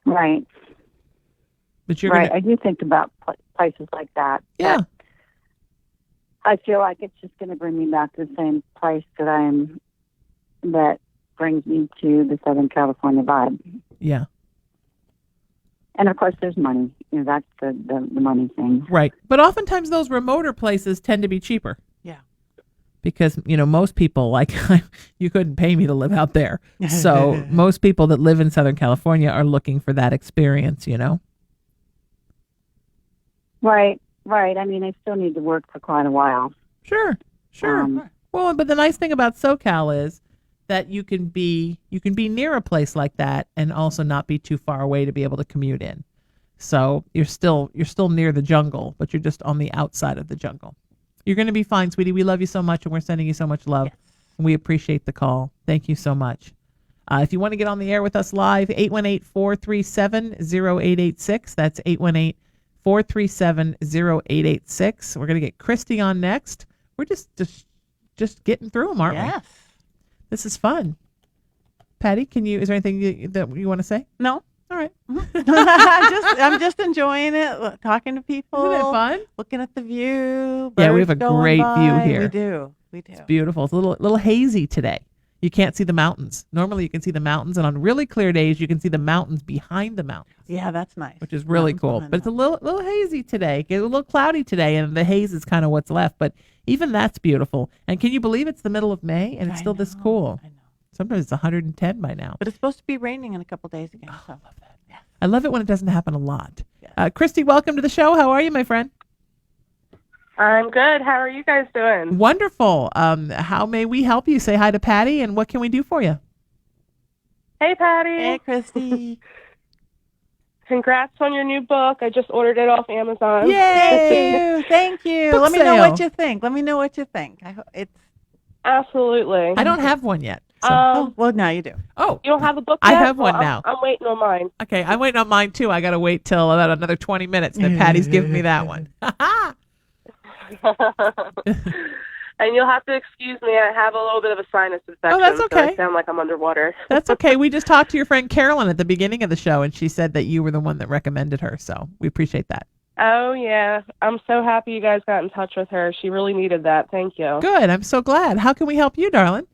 Right.
But you're
right. I do think about places like that.
Yeah.
I feel like it's just going to bring me back to the same place that brings me to the Southern California vibe.
Yeah.
And of course, there's money. That's the money thing.
Right. But oftentimes those remoter places tend to be cheaper.
Yeah.
Because, most people, like, you couldn't pay me to live out there. So most people that live in Southern California are looking for that experience,
Right. I mean, I still need to work for quite a while.
Sure. Well, but the nice thing about SoCal is that you can be near a place like that and also not be too far away to be able to commute in. So you're still near the jungle, but you're just on the outside of the jungle. You're going to be fine, sweetie. We love you so much, and we're sending you so much love. Yes. We appreciate the call. Thank you so much. If you want to get on the air with us live, 818-437-0886. That's 818-437-0886. We're going to get Christy on next. We're just getting through them, aren't we?
Yes.
This is fun. Patti, is there anything that you want to say?
No.
All right.
I'm just enjoying it, talking to people.
Isn't it fun?
Looking at the view.
Yeah, we have a great view here.
We do.
It's beautiful. It's a little hazy today. You can't see the mountains. Normally you can see the mountains, and on really clear days you can see the mountains behind the mountains.
Yeah, that's nice.
Which is really cool. But it's a little hazy today. It's a little cloudy today, and the haze is kind of what's left. But even that's beautiful. And can you believe it's the middle of May and it's still this cool?
I know.
Sometimes it's 110 by now.
But it's supposed to be raining in a couple days again.
I love that. Yeah. I love it when it doesn't happen a lot. Yeah. Christy, welcome to the show. How are you, my friend?
I'm good. How are you guys doing?
Wonderful. How may we help you? Say hi to Patti, and what can we do for you?
Hey, Patti.
Hey, Christy.
Congrats on your new book. I just ordered it off Amazon.
Yay! Thank you.
Book
Let me
sale.
know what you think. It's
Absolutely.
I don't have one yet. So.
Well, now you do.
Oh,
you don't have a book yet?
I have one now.
I'm waiting on mine.
Okay, I'm waiting on mine too. I got to wait till about another 20 minutes. Then Patty's giving me that one.
And you'll have to excuse me. I have a little bit of a sinus infection.
Oh, that's okay.
So I sound like I'm underwater.
That's okay. We just talked to your friend Carolyn at the beginning of the show, and she said that you were the one that recommended her. So we appreciate that.
Oh, yeah. I'm so happy you guys got in touch with her. She really needed that. Thank you.
Good. I'm so glad. How can we help you, darling?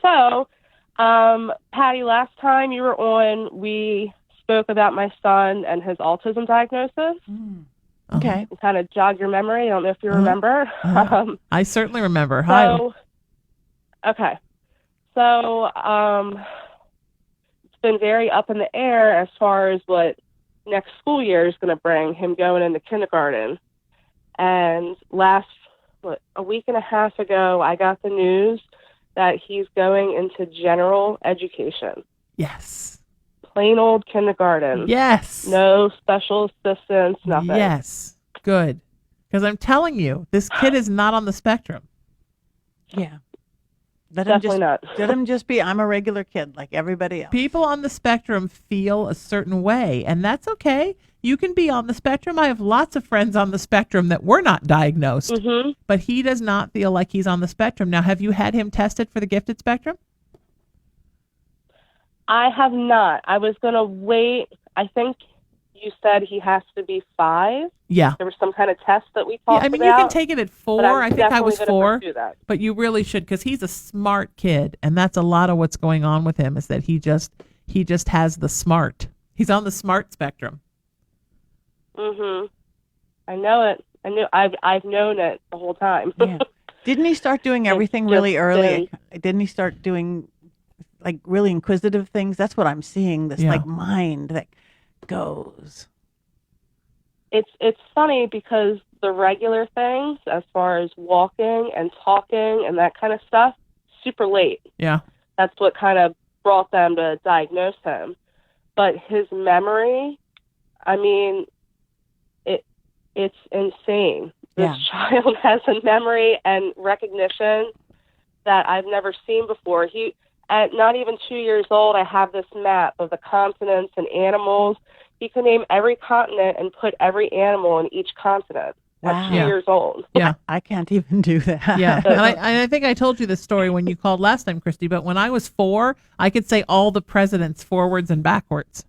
So, Patti, last time you were on, we spoke about my son and his autism diagnosis.
Okay.
Kind of jog your memory. I don't know if you remember.
I certainly remember. Hi.
Okay. So, it's been very up in the air as far as what next school year is going to bring, him going into kindergarten. And a week and a half ago, I got the news that he's going into general education.
Yes.
Plain old kindergarten.
Yes.
No special assistance, nothing.
Yes. Good. Because I'm telling you, this kid is not on the spectrum.
Yeah.
Definitely not.
Let him just be, I'm a regular kid like everybody else.
People on the spectrum feel a certain way, and that's okay. You can be on the spectrum. I have lots of friends on the spectrum that were not diagnosed, but he does not feel like he's on the spectrum. Now, have you had him tested for the gifted spectrum?
I have not. I was going to wait. I think you said he has to be 5.
Yeah.
There was some kind of test that we talked about.
You can take it at 4. I think I was 4.
But
you really should, because he's a smart kid, and that's a lot of what's going on with him, is that he just has the smart. He's on the smart spectrum.
I know it. I've known it the whole time.
Yeah. Didn't he start doing everything really early? Didn't he start doing like really inquisitive things? That's what I'm seeing. This like mind that goes.
It's funny because the regular things, as far as walking and talking and that kind of stuff, super late.
Yeah.
That's what kind of brought them to diagnose him. But his memory, I mean, it's insane. This child has a memory and recognition that I've never seen before. At not even 2 years old, I have this map of the continents and animals. He can name every continent and put every animal in each continent. At 2 years old.
Yeah.
I can't even do that.
Yeah. And I think I told you this story when you called last time, Christy, but when I was 4, I could say all the presidents forwards and backwards.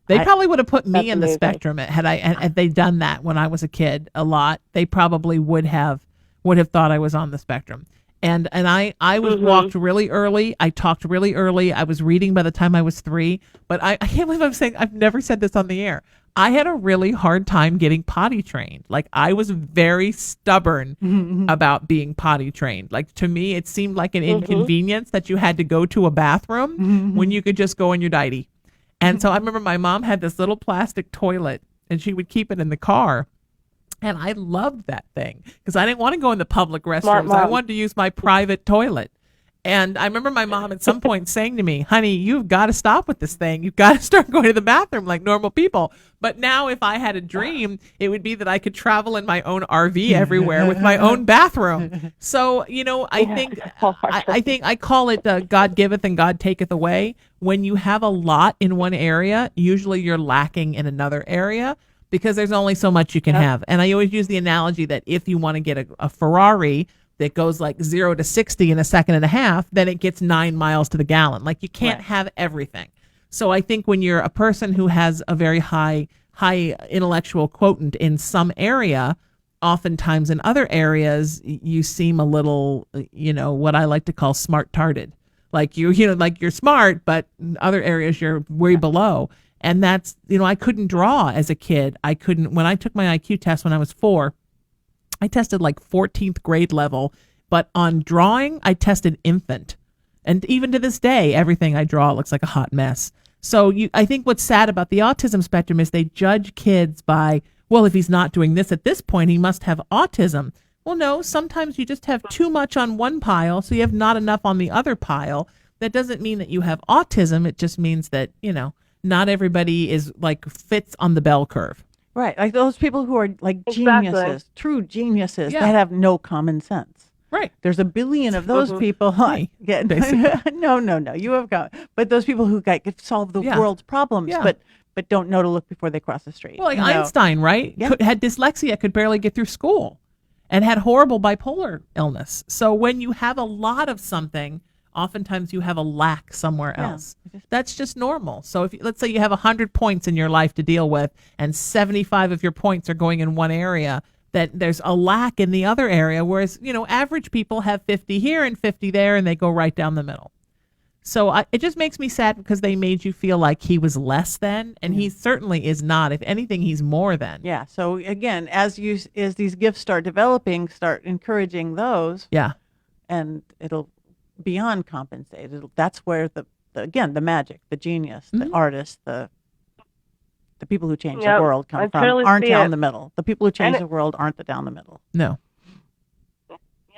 They probably would have put me
That's
in the
amazing.
spectrum had they done that when I was a kid a lot. They probably would have thought I was on the spectrum. And I was walked really early. I talked really early. I was reading by the time I was 3. But I can't believe I'm saying I've never said this on the air. I had a really hard time getting potty trained. Like I was very stubborn about being potty trained. Like to me, it seemed like an inconvenience that you had to go to a bathroom when you could just go in your dighty. And so I remember my mom had this little plastic toilet and she would keep it in the car. And I loved that thing because I didn't want to go in the public restrooms. I wanted to use my private toilet. And I remember my mom at some point saying to me, honey, you've got to stop with this thing. You've got to start going to the bathroom like normal people. But now if I had a dream, it would be that I could travel in my own RV everywhere with my own bathroom. So, I think I call it God giveth and God taketh away. When you have a lot in one area, usually you're lacking in another area, because there's only so much you can have. And I always use the analogy that if you want to get a Ferrari that goes like 0 to 60 in a second and a half, then it gets 9 miles to the gallon. Like you can't have everything. So I think when you're a person who has a very high intellectual quotient in some area, oftentimes in other areas, you seem a little, what I like to call smart-tarded. Like like you're smart, but in other areas you're way below. And that's, I couldn't draw as a kid. When I took my IQ test when I was 4, I tested like 14th grade level, but on drawing, I tested infant. And even to this day, everything I draw looks like a hot mess. So I think what's sad about the autism spectrum is they judge kids by, well, if he's not doing this at this point, he must have autism. Well, no, sometimes you just have too much on one pile, so you have not enough on the other pile. That doesn't mean that you have autism. It just means that, not everybody is like fits on the bell curve.
Right. Like those people who are like geniuses, true geniuses that have no common sense.
Right.
There's a billion of those people. No. You have got, but those people who could solve the world's problems, but don't know to look before they cross the street.
Well, like Einstein, right? Yeah. Had dyslexia, could barely get through school and had horrible bipolar illness. So when you have a lot of something, oftentimes you have a lack somewhere else. That's just normal. So if let's say you have 100 points in your life to deal with and 75 of your points are going in one area, that there's a lack in the other area, whereas, average people have 50 here and 50 there and they go right down the middle. So it just makes me sad because they made you feel like he was less than, and he certainly is not. If anything, he's more than.
Yeah. So again, as these gifts start developing, start encouraging those.
Yeah.
And it'll beyond compensate. That's where the magic, the genius, the artist, the people who change the world come from. Aren't down the middle. The people who change the world aren't down the middle.
No.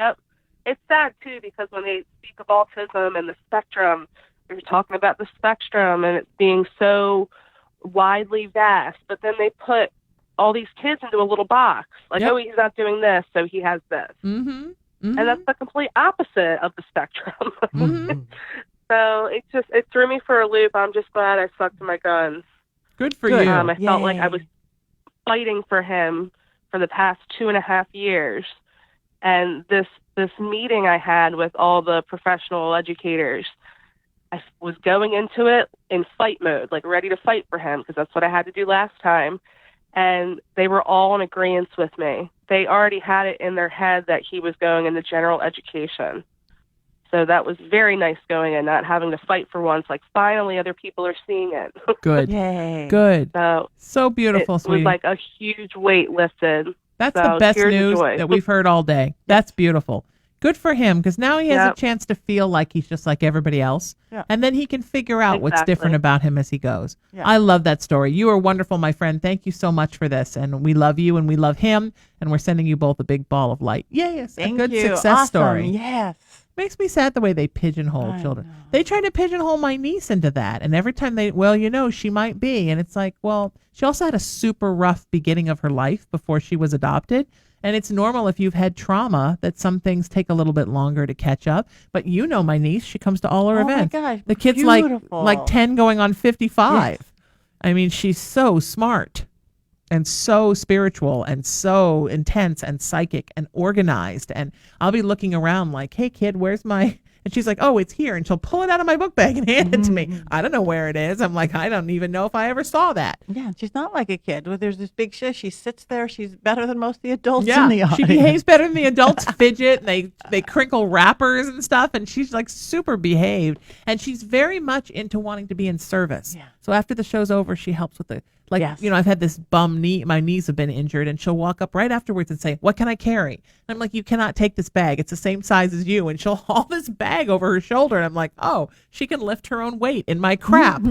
Yep. It's sad too because when they speak of autism and the spectrum, they're talking about the spectrum and it being so widely vast, but then they put all these kids into a little box. Like, oh, he's not doing this, so he has this.
Mm-hmm.
And that's the complete opposite of the spectrum. So it threw me for a loop. I'm just glad I stuck to my guns.
Good for you.
I felt like I was fighting for him for the past 2.5 years. And this meeting I had with all the professional educators, I was going into it in fight mode, like ready to fight for him, because that's what I had to do last time. And they were all in agreement with me. They already had it in their head that he was going into general education. So that was very nice going and not having to fight for once. Like, finally, other people are seeing it.
Good.
Yay.
Good. So beautiful,
it
sweetie.
It was like a huge weight lifted.
That's the best news that we've heard all day. That's beautiful. Good for him, because now he has a chance to feel like he's just like everybody else. Yeah. And then he can figure out what's different about him as he goes. Yeah. I love that story. You are wonderful, my friend. Thank you so much for this. And we love you and we love him. And we're sending you both a big ball of light. Yes, a good success story.
Yes.
Makes me sad the way they pigeonhole children. Know. They try to pigeonhole my niece into that. And every time she might be. And it's like, well, she also had a super rough beginning of her life before she was adopted. And it's normal if you've had trauma that some things take a little bit longer to catch up. But my niece, she comes to all her events.
My gosh,
the kid's like 10 going on 55. Yes. I mean, she's so smart and so spiritual and so intense and psychic and organized. And I'll be looking around like, hey, kid, where's my And she's like, oh, it's here. And she'll pull it out of my book bag and hand it to me. I don't know where it is. I'm like, I don't even know if I ever saw that.
Yeah, she's not like a kid. Well, there's this big shift. She sits there. She's better than most of the adults in the audience.
She behaves better than the adults. Fidget. And they crinkle wrappers and stuff. And she's like super behaved. And she's very much into wanting to be in service. Yeah. So after the show's over, she helps with the, like, I've had this bum knee. My knees have been injured. And she'll walk up right afterwards and say, what can I carry? And I'm like, you cannot take this bag. It's the same size as you. And she'll haul this bag over her shoulder. And I'm like, oh, she can lift her own weight in my crap.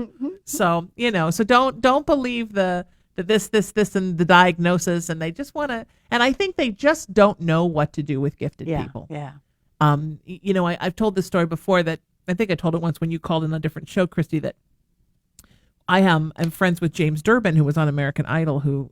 So, so don't believe the this, and the diagnosis. And they just want to, and I think they just don't know what to do with gifted people.
Yeah.
I've told this story before that I think I told it once when you called in a different show, Christy, that I am friends with James Durbin, who was on American Idol, who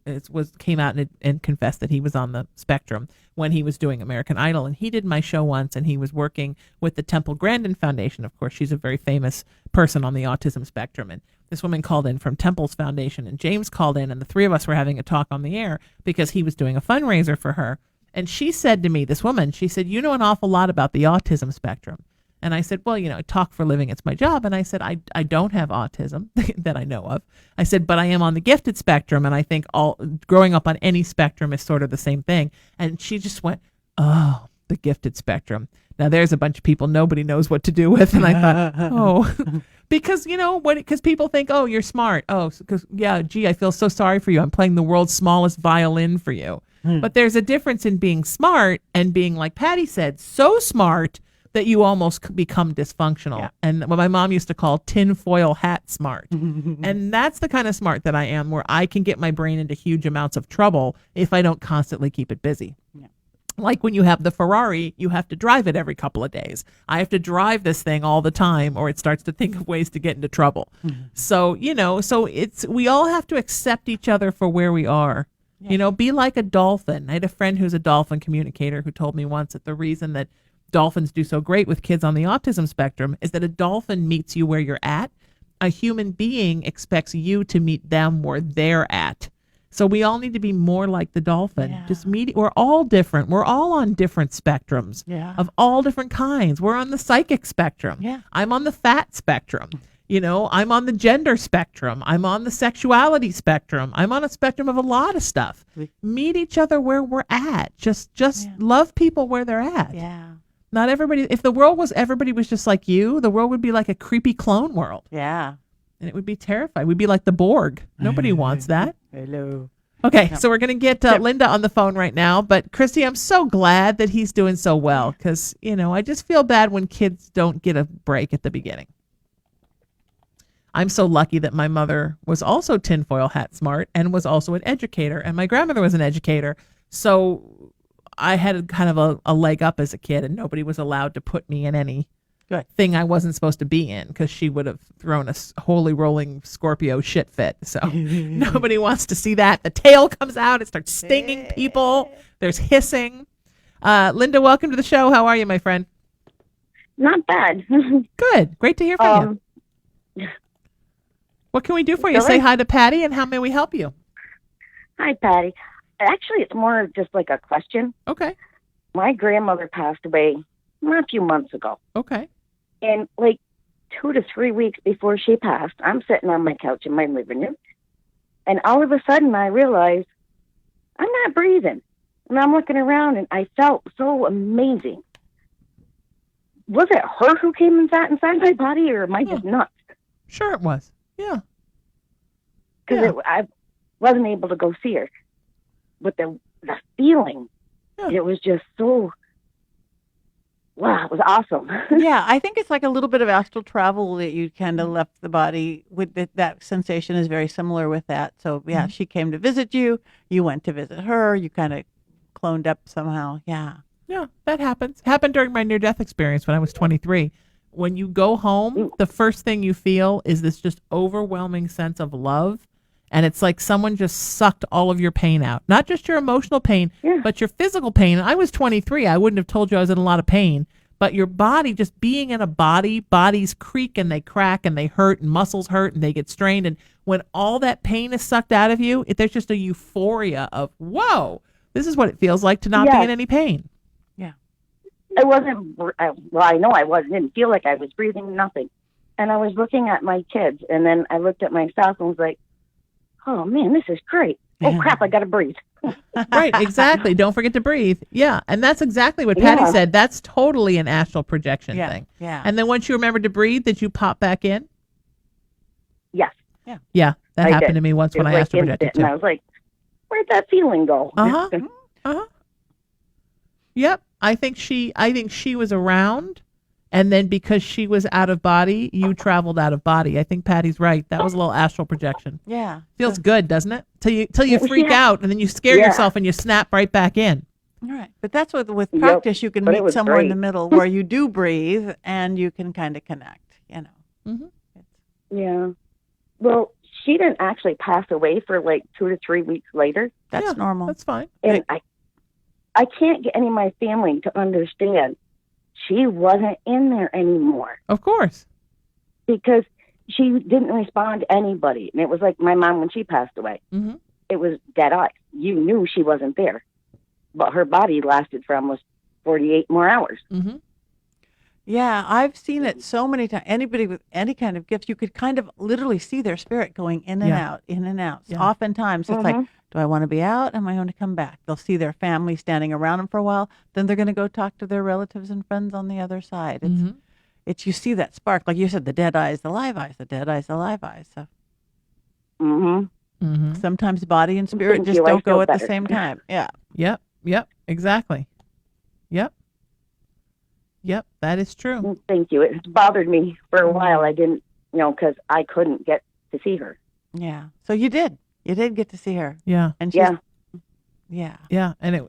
came out and confessed that he was on the spectrum when he was doing American Idol. And he did my show once, and he was working with the Temple Grandin Foundation. Of course, she's a very famous person on the autism spectrum. And this woman called in from Temple's Foundation, and James called in, and the three of us were having a talk on the air because he was doing a fundraiser for her. And she said to me, this woman, she said, you know an awful lot about the autism spectrum. And I said, well, I talk for a living. It's my job. And I said, I don't have autism that I know of. I said, but I am on the gifted spectrum. And I think growing up on any spectrum is sort of the same thing. And she just went, oh, the gifted spectrum. Now there's a bunch of people nobody knows what to do with. And I thought, oh, because, because people think, oh, you're smart. Oh, because, I feel so sorry for you. I'm playing the world's smallest violin for you. But there's a difference in being smart and being, like Patti said, so smart that you almost become dysfunctional. Yeah. And what my mom used to call tinfoil hat smart. And that's the kind of smart that I am, where I can get my brain into huge amounts of trouble if I don't constantly keep it busy. Yeah. Like when you have the Ferrari, you have to drive it every couple of days. I have to drive this thing all the time, or it starts to think of ways to get into trouble. So, we all have to accept each other for where we are. Yeah. Be like a dolphin. I had a friend who's a dolphin communicator who told me once that the reason that dolphins do so great with kids on the autism spectrum is that a dolphin meets you where you're at. A human being expects you to meet them where they're at. So we all need to be more like the dolphin. Yeah. We're all different. We're all on different spectrums of all different kinds. We're on the psychic spectrum. Yeah. I'm on the fat spectrum. I'm on the gender spectrum. I'm on the sexuality spectrum. I'm on a spectrum of a lot of stuff. Meet each other where we're at. Just love people where they're at. Yeah. Not everybody. If the world was everybody was just like you, the world would be like a creepy clone world. Yeah. And it would be terrifying. We'd be like the Borg. Nobody wants that.
Hello.
Okay, so we're going to get Linda on the phone right now. But Christy, I'm so glad that he's doing so well because, I just feel bad when kids don't get a break at the beginning. I'm so lucky that my mother was also tinfoil hat smart and was also an educator. And my grandmother was an educator. So I had kind of a leg up as a kid, and nobody was allowed to put me in any thing I wasn't supposed to be in because she would have thrown a holy rolling Scorpio shit fit. So nobody wants to see that. The tail comes out. It starts stinging people. There's hissing. Linda, welcome to the show. How are you, my friend?
Not bad.
Good. Great to hear from you. What can we do for you? Say hi to Patti, and how may we help you?
Hi, Patti. Actually, it's more of just like a question.
Okay.
My grandmother passed away a few months ago.
Okay.
And like 2 to 3 weeks before she passed, I'm sitting on my couch in my living room. And all of a sudden, I realized I'm not breathing. And I'm looking around, and I felt so amazing. Was it her who came and sat inside my body, or am I just nuts?
Sure it was. Yeah.
Because I wasn't able to go see her. But the feeling, it was just so, wow, it was awesome.
Yeah, I think it's like a little bit of astral travel that you kind of left the body with. That sensation is very similar with that. So, she came to visit you. You went to visit her. You kind of cloned up somehow. Yeah.
Yeah, that happens. Happened during my near-death experience when I was 23. When you go home, the first thing you feel is this just overwhelming sense of love. And it's like someone just sucked all of your pain out. Not just your emotional pain, but your physical pain. I was 23. I wouldn't have told you I was in a lot of pain. But your body, just being in a bodies creak and they crack and they hurt and muscles hurt and they get strained. And when all that pain is sucked out of you, there's just a euphoria of, whoa, this is what it feels like to not be in any pain.
I wasn't, well, I know I wasn't, didn't feel like I was breathing, nothing. And I was looking at my kids, and then I looked at myself and was like, oh man, this is great. Oh crap, I got to breathe.
Right, exactly. Don't forget to breathe. Yeah, and that's exactly what Patti said. That's totally an astral projection thing.
Yeah.
And then once you remembered to breathe, did you pop back in?
Yes.
Yeah.
Yeah, that
I
happened
did.
to me once
It
when
was
I
like
astral projected
instant,
too.
and I was like, where'd that feeling go?
Yep. I think she was around, and then because she was out of body, you traveled out of body. I think Patty's right. That was a little astral projection.
Yeah.
Feels good, doesn't it? Till you freak out, and then you scare yourself and you snap right back in.
All right. But that's with practice, you can
But it
meet
was
somewhere in
great.
the middle where you do breathe and you can kind of connect, you know.
Mm-hmm.
Yeah. Well, she didn't actually pass away for like 2 to 3 weeks later.
That's normal.
That's fine.
And I can't get any of my family to understand she wasn't in there anymore.
Of course.
Because she didn't respond to anybody. And it was like my mom when she passed away.
Mm-hmm.
It was dead eyes. You knew she wasn't there. But her body lasted for almost 48 more hours.
Mm-hmm.
Yeah, I've seen it so many times. Anybody with any kind of gifts, you could kind of literally see their spirit going in and out, in and out.
Yeah.
Oftentimes, it's like, do I want to be out? Am I going to come back? They'll see their family standing around them for a while. Then they're going to go talk to their relatives and friends on the other side. It's you see that spark, like you said, the dead eyes, the live eyes, the dead eyes, the live eyes. So sometimes body and spirit
Thank
just
you. I
don't go
feel
at the
better.
same time. Yeah.
Yep. Exactly. Yep. That is true.
Thank you. It bothered me for a while. I didn't, because I couldn't get to see her.
Yeah. So you did. You did get to see her.
Yeah.
And she's, yeah.
Yeah. And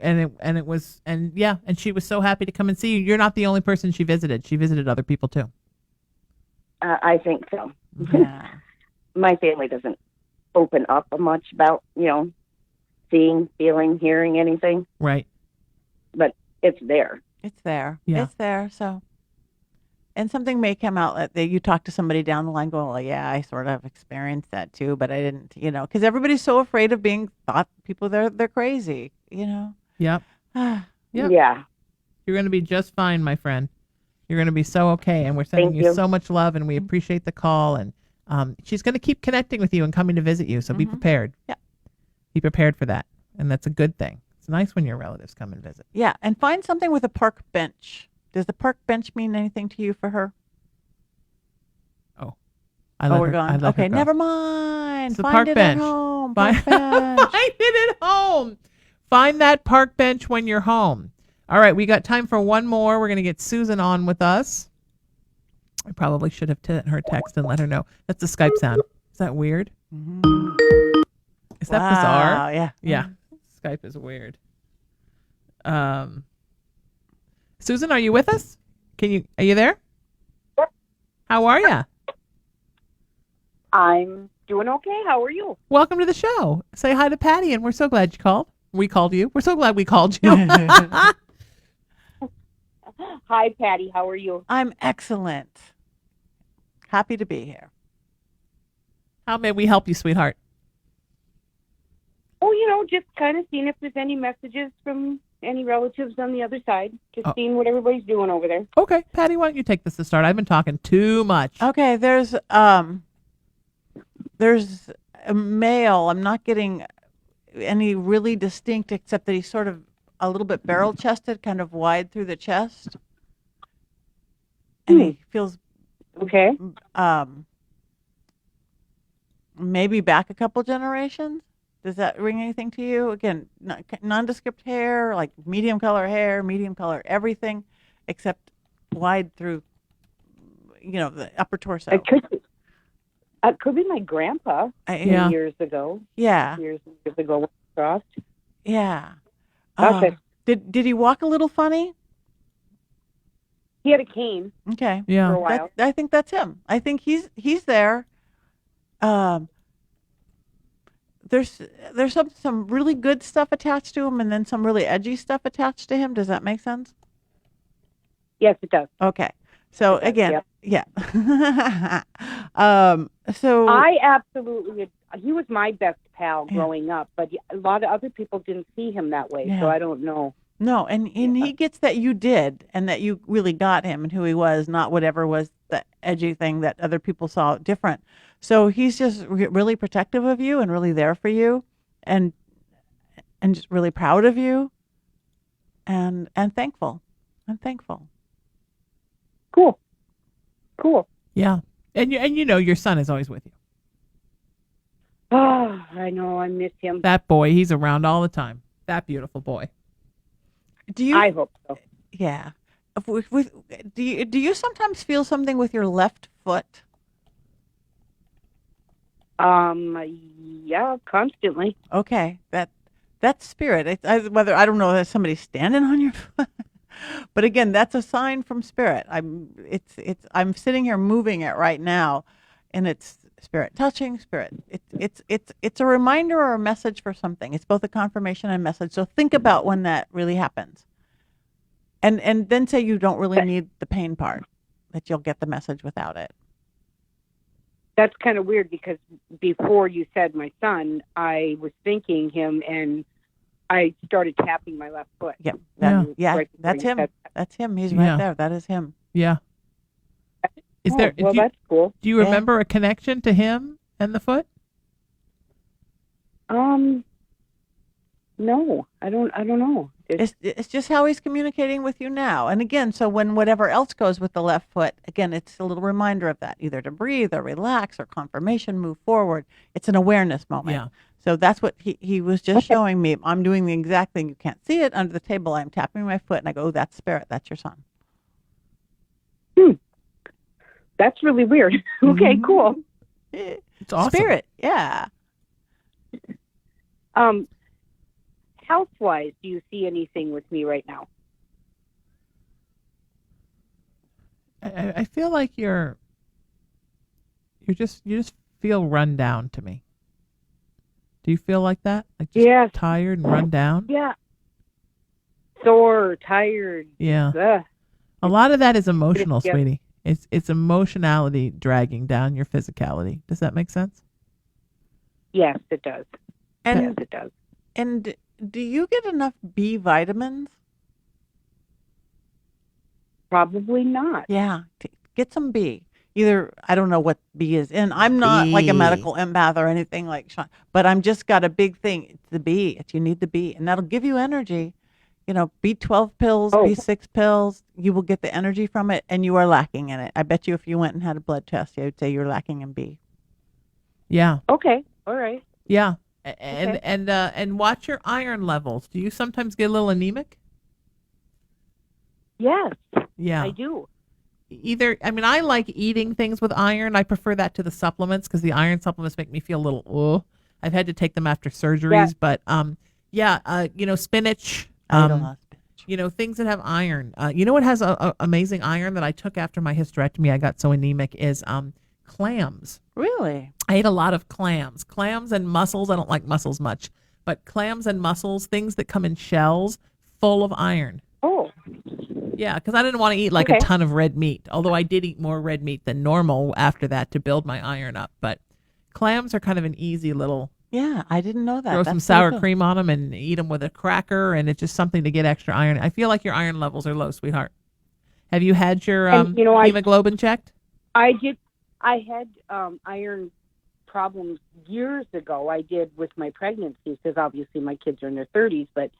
she was so happy to come and see you. You're not the only person she visited. She visited other people too.
I think so.
Yeah.
My family doesn't open up much about, seeing, feeling, hearing anything.
Right.
But it's there.
It's there.
Yeah.
It's there. So, and something may come out that you talk to somebody down the line going, well, yeah, I sort of experienced that too, but I didn't, because everybody's so afraid of being thought people, they're crazy,
Yep.
Yep.
Yeah.
You're going to be just fine, my friend. You're going to be so okay. And we're sending
Thank
you
you.
so much love, and we appreciate the call. And she's going to keep connecting with you and coming to visit you. So be prepared.
Yeah.
Be prepared for that. And that's a good thing. It's nice when your relatives come and visit.
Yeah. And find something with a park bench. Does the park bench mean anything to you for her? We're gone. Okay, never mind.
It's the
Find
park
it
bench.
at home.
Find,
Park bench.
find it at home. Find that park bench when you're home. All right, we got time for one more. We're going to get Susan on with us. I probably should have sent her a text and let her know. That's the Skype sound. Is that weird? Is that bizarre?
Yeah.
Yeah. Skype is weird. Susan, are you with us? Are you there?
Yep.
How are you?
I'm doing okay. How are you?
Welcome to the show. Say hi to Patti, and we're so glad you called. We called you. We're so glad we called you.
Hi, Patti. How are you?
I'm excellent. Happy to be here.
How may we help you, sweetheart?
Oh, just kind of seeing if there's any messages from any relatives on the other side. Just seeing what everybody's doing over there.
Okay, Patti, why don't you take this to start? I've been talking too much.
Okay, there's a male. I'm not getting any really distinct, except that he's sort of a little bit barrel chested, kind of wide through the chest, and he feels
okay.
Maybe back a couple generations. Does that ring anything to you? Again, nondescript hair, like medium color everything, except wide through, the upper torso.
It could be my grandpa years ago.
Yeah.
Years ago when we crossed.
Yeah.
Okay.
Did he walk a little funny?
He had a cane.
Okay.
Yeah.
For a while.
I think that's him. I think he's there. There's some really good stuff attached to him, and then some really edgy stuff attached to him. Does that make sense?
Yes, it does.
Okay. So
It does,
again,
yep.
yeah. So
I absolutely. He was my best pal growing up, but a lot of other people didn't see him that way, so I don't know.
No, and he gets that you did, and that you really got him and who he was, not whatever was the edgy thing that other people saw different. So he's just really protective of you and really there for you, and just really proud of you, and thankful. I'm thankful.
Cool.
Yeah. And you know your son is always with you.
Oh, I know. I miss him.
That boy, he's around all the time. That beautiful boy.
I hope so.
Yeah. Do you sometimes feel something with your left foot?
Yeah, constantly.
Okay, that's spirit. I don't know if somebody's standing on your foot, but again, that's a sign from spirit. I'm sitting here moving it right now, and it's spirit touching spirit. It's a reminder or a message for something. It's both a confirmation and message. So think about when that really happens, and then say you don't really need the pain part, that you'll get the message without it.
That's kind of weird because before you said my son, I was thinking him and I started tapping my left foot.
Yeah,
Right
that's him. That's him. He's
Yeah.
right there. That is him.
Yeah. Is there?
Well, that's cool.
Do you remember a connection to him and the foot?
No, I don't know.
It's just how he's communicating with you now. And again, so when whatever else goes with the left foot, again, it's a little reminder of that, either to breathe or relax or confirmation, move forward. It's an awareness moment.
Yeah.
So that's what he was just showing me. I'm doing the exact thing. You can't see it under the table. I'm tapping my foot and I go, oh, that's spirit. That's your son.
That's really weird. Okay, cool.
It's awesome.
Spirit, yeah.
Health-wise, do you see anything with me right now?
I feel like you just feel run down to me. Do you feel like that? Like just tired and run down?
Yeah. Sore, tired.
Yeah.
Ugh.
A lot of that is emotional,
Yeah.
sweetie. It's emotionality dragging down your physicality. Does that make sense?
Yes, it does.
And,
yes, it does.
And do you get enough B vitamins?
Probably not.
Yeah. Get some B. Either, I don't know what B is in. I'm not like a medical empath or anything like Sean, but I'm just got a big thing. It's the B. You need the B, and that'll give you energy. You know, B12 pills, B6 pills, you will get the energy from it, and you are lacking in it. I bet you if you went and had a blood test, you would say you're lacking in B.
Yeah.
Okay. All right.
Yeah. And watch your iron levels. Do you sometimes get a little anemic?
Yes.
Yeah.
I do.
I like eating things with iron. I prefer that to the supplements because the iron supplements make me feel a little, I've had to take them after surgeries, but spinach. Things that have iron. What has a amazing iron that I took after my hysterectomy? I got so anemic is clams.
Really?
I ate a lot of clams and mussels. I don't like mussels much, but clams and mussels, things that come in shells, full of iron.
Oh.
Yeah, because I didn't want to eat a ton of red meat, although I did eat more red meat than normal after that to build my iron up. But clams are kind of an easy little.
Yeah, I didn't know that.
Throw some sour cream on them and eat them with a cracker, and it's just something to get extra iron. I feel like your iron levels are low, sweetheart. Have you had your hemoglobin checked?
I did. I had iron problems years ago. I did with my pregnancy because obviously my kids are in their 30s, but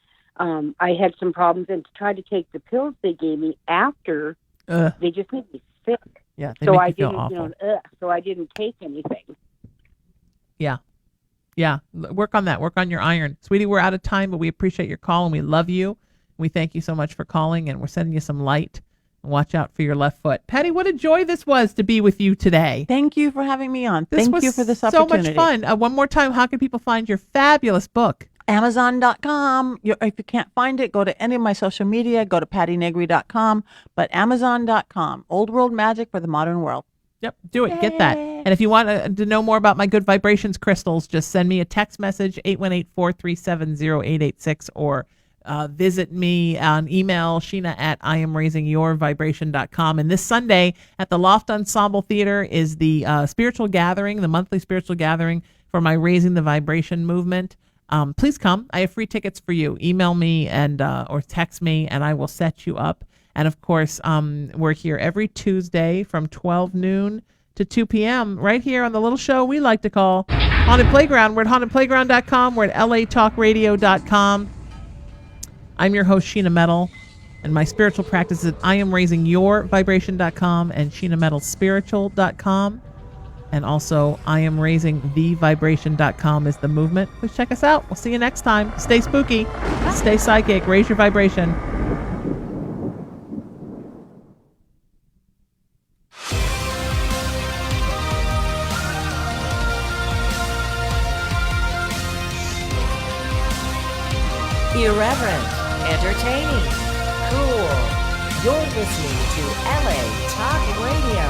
I had some problems, and to try to take the pills they gave me after, they just made me sick.
Yeah,
so I didn't, so I didn't take anything.
Yeah, work on that. Work on your iron. Sweetie, we're out of time, but we appreciate your call, and we love you. We thank you so much for calling, and we're sending you some light. And watch out for your left foot. Patti, what a joy this was to be with you today.
Thank you for having me on. Thank you for this opportunity.
So much fun. One more time, how can people find your fabulous book?
Amazon.com. If you can't find it, go to any of my social media. Go to pattinegri.com. But Amazon.com. Old World Magic for the Modern World.
Yep, do it. Get that. And if you want to know more about my Good Vibrations crystals, just send me a text message, 818-437-0886, or visit me on email, Sheena@IamRaisingYourVibration.com. And this Sunday at the Loft Ensemble Theater is the spiritual gathering, the monthly spiritual gathering for my Raising the Vibration movement. please come. I have free tickets for you. Email me and or text me, and I will set you up. And of course, we're here every Tuesday from 12 noon to 2 p.m. right here on the little show we like to call Haunted Playground. We're at hauntedplayground.com. We're at latalkradio.com. I'm your host, Sheena Metal, and my spiritual practice is IamRaisingYourVibration.com and SheenaMetalSpiritual.com. And also, IamRaisingTheVibration.com is the movement. Please check us out. We'll see you next time. Stay spooky. Stay psychic. Raise your vibration.
Irreverent, entertaining, cool. You're listening to LA Talk Radio.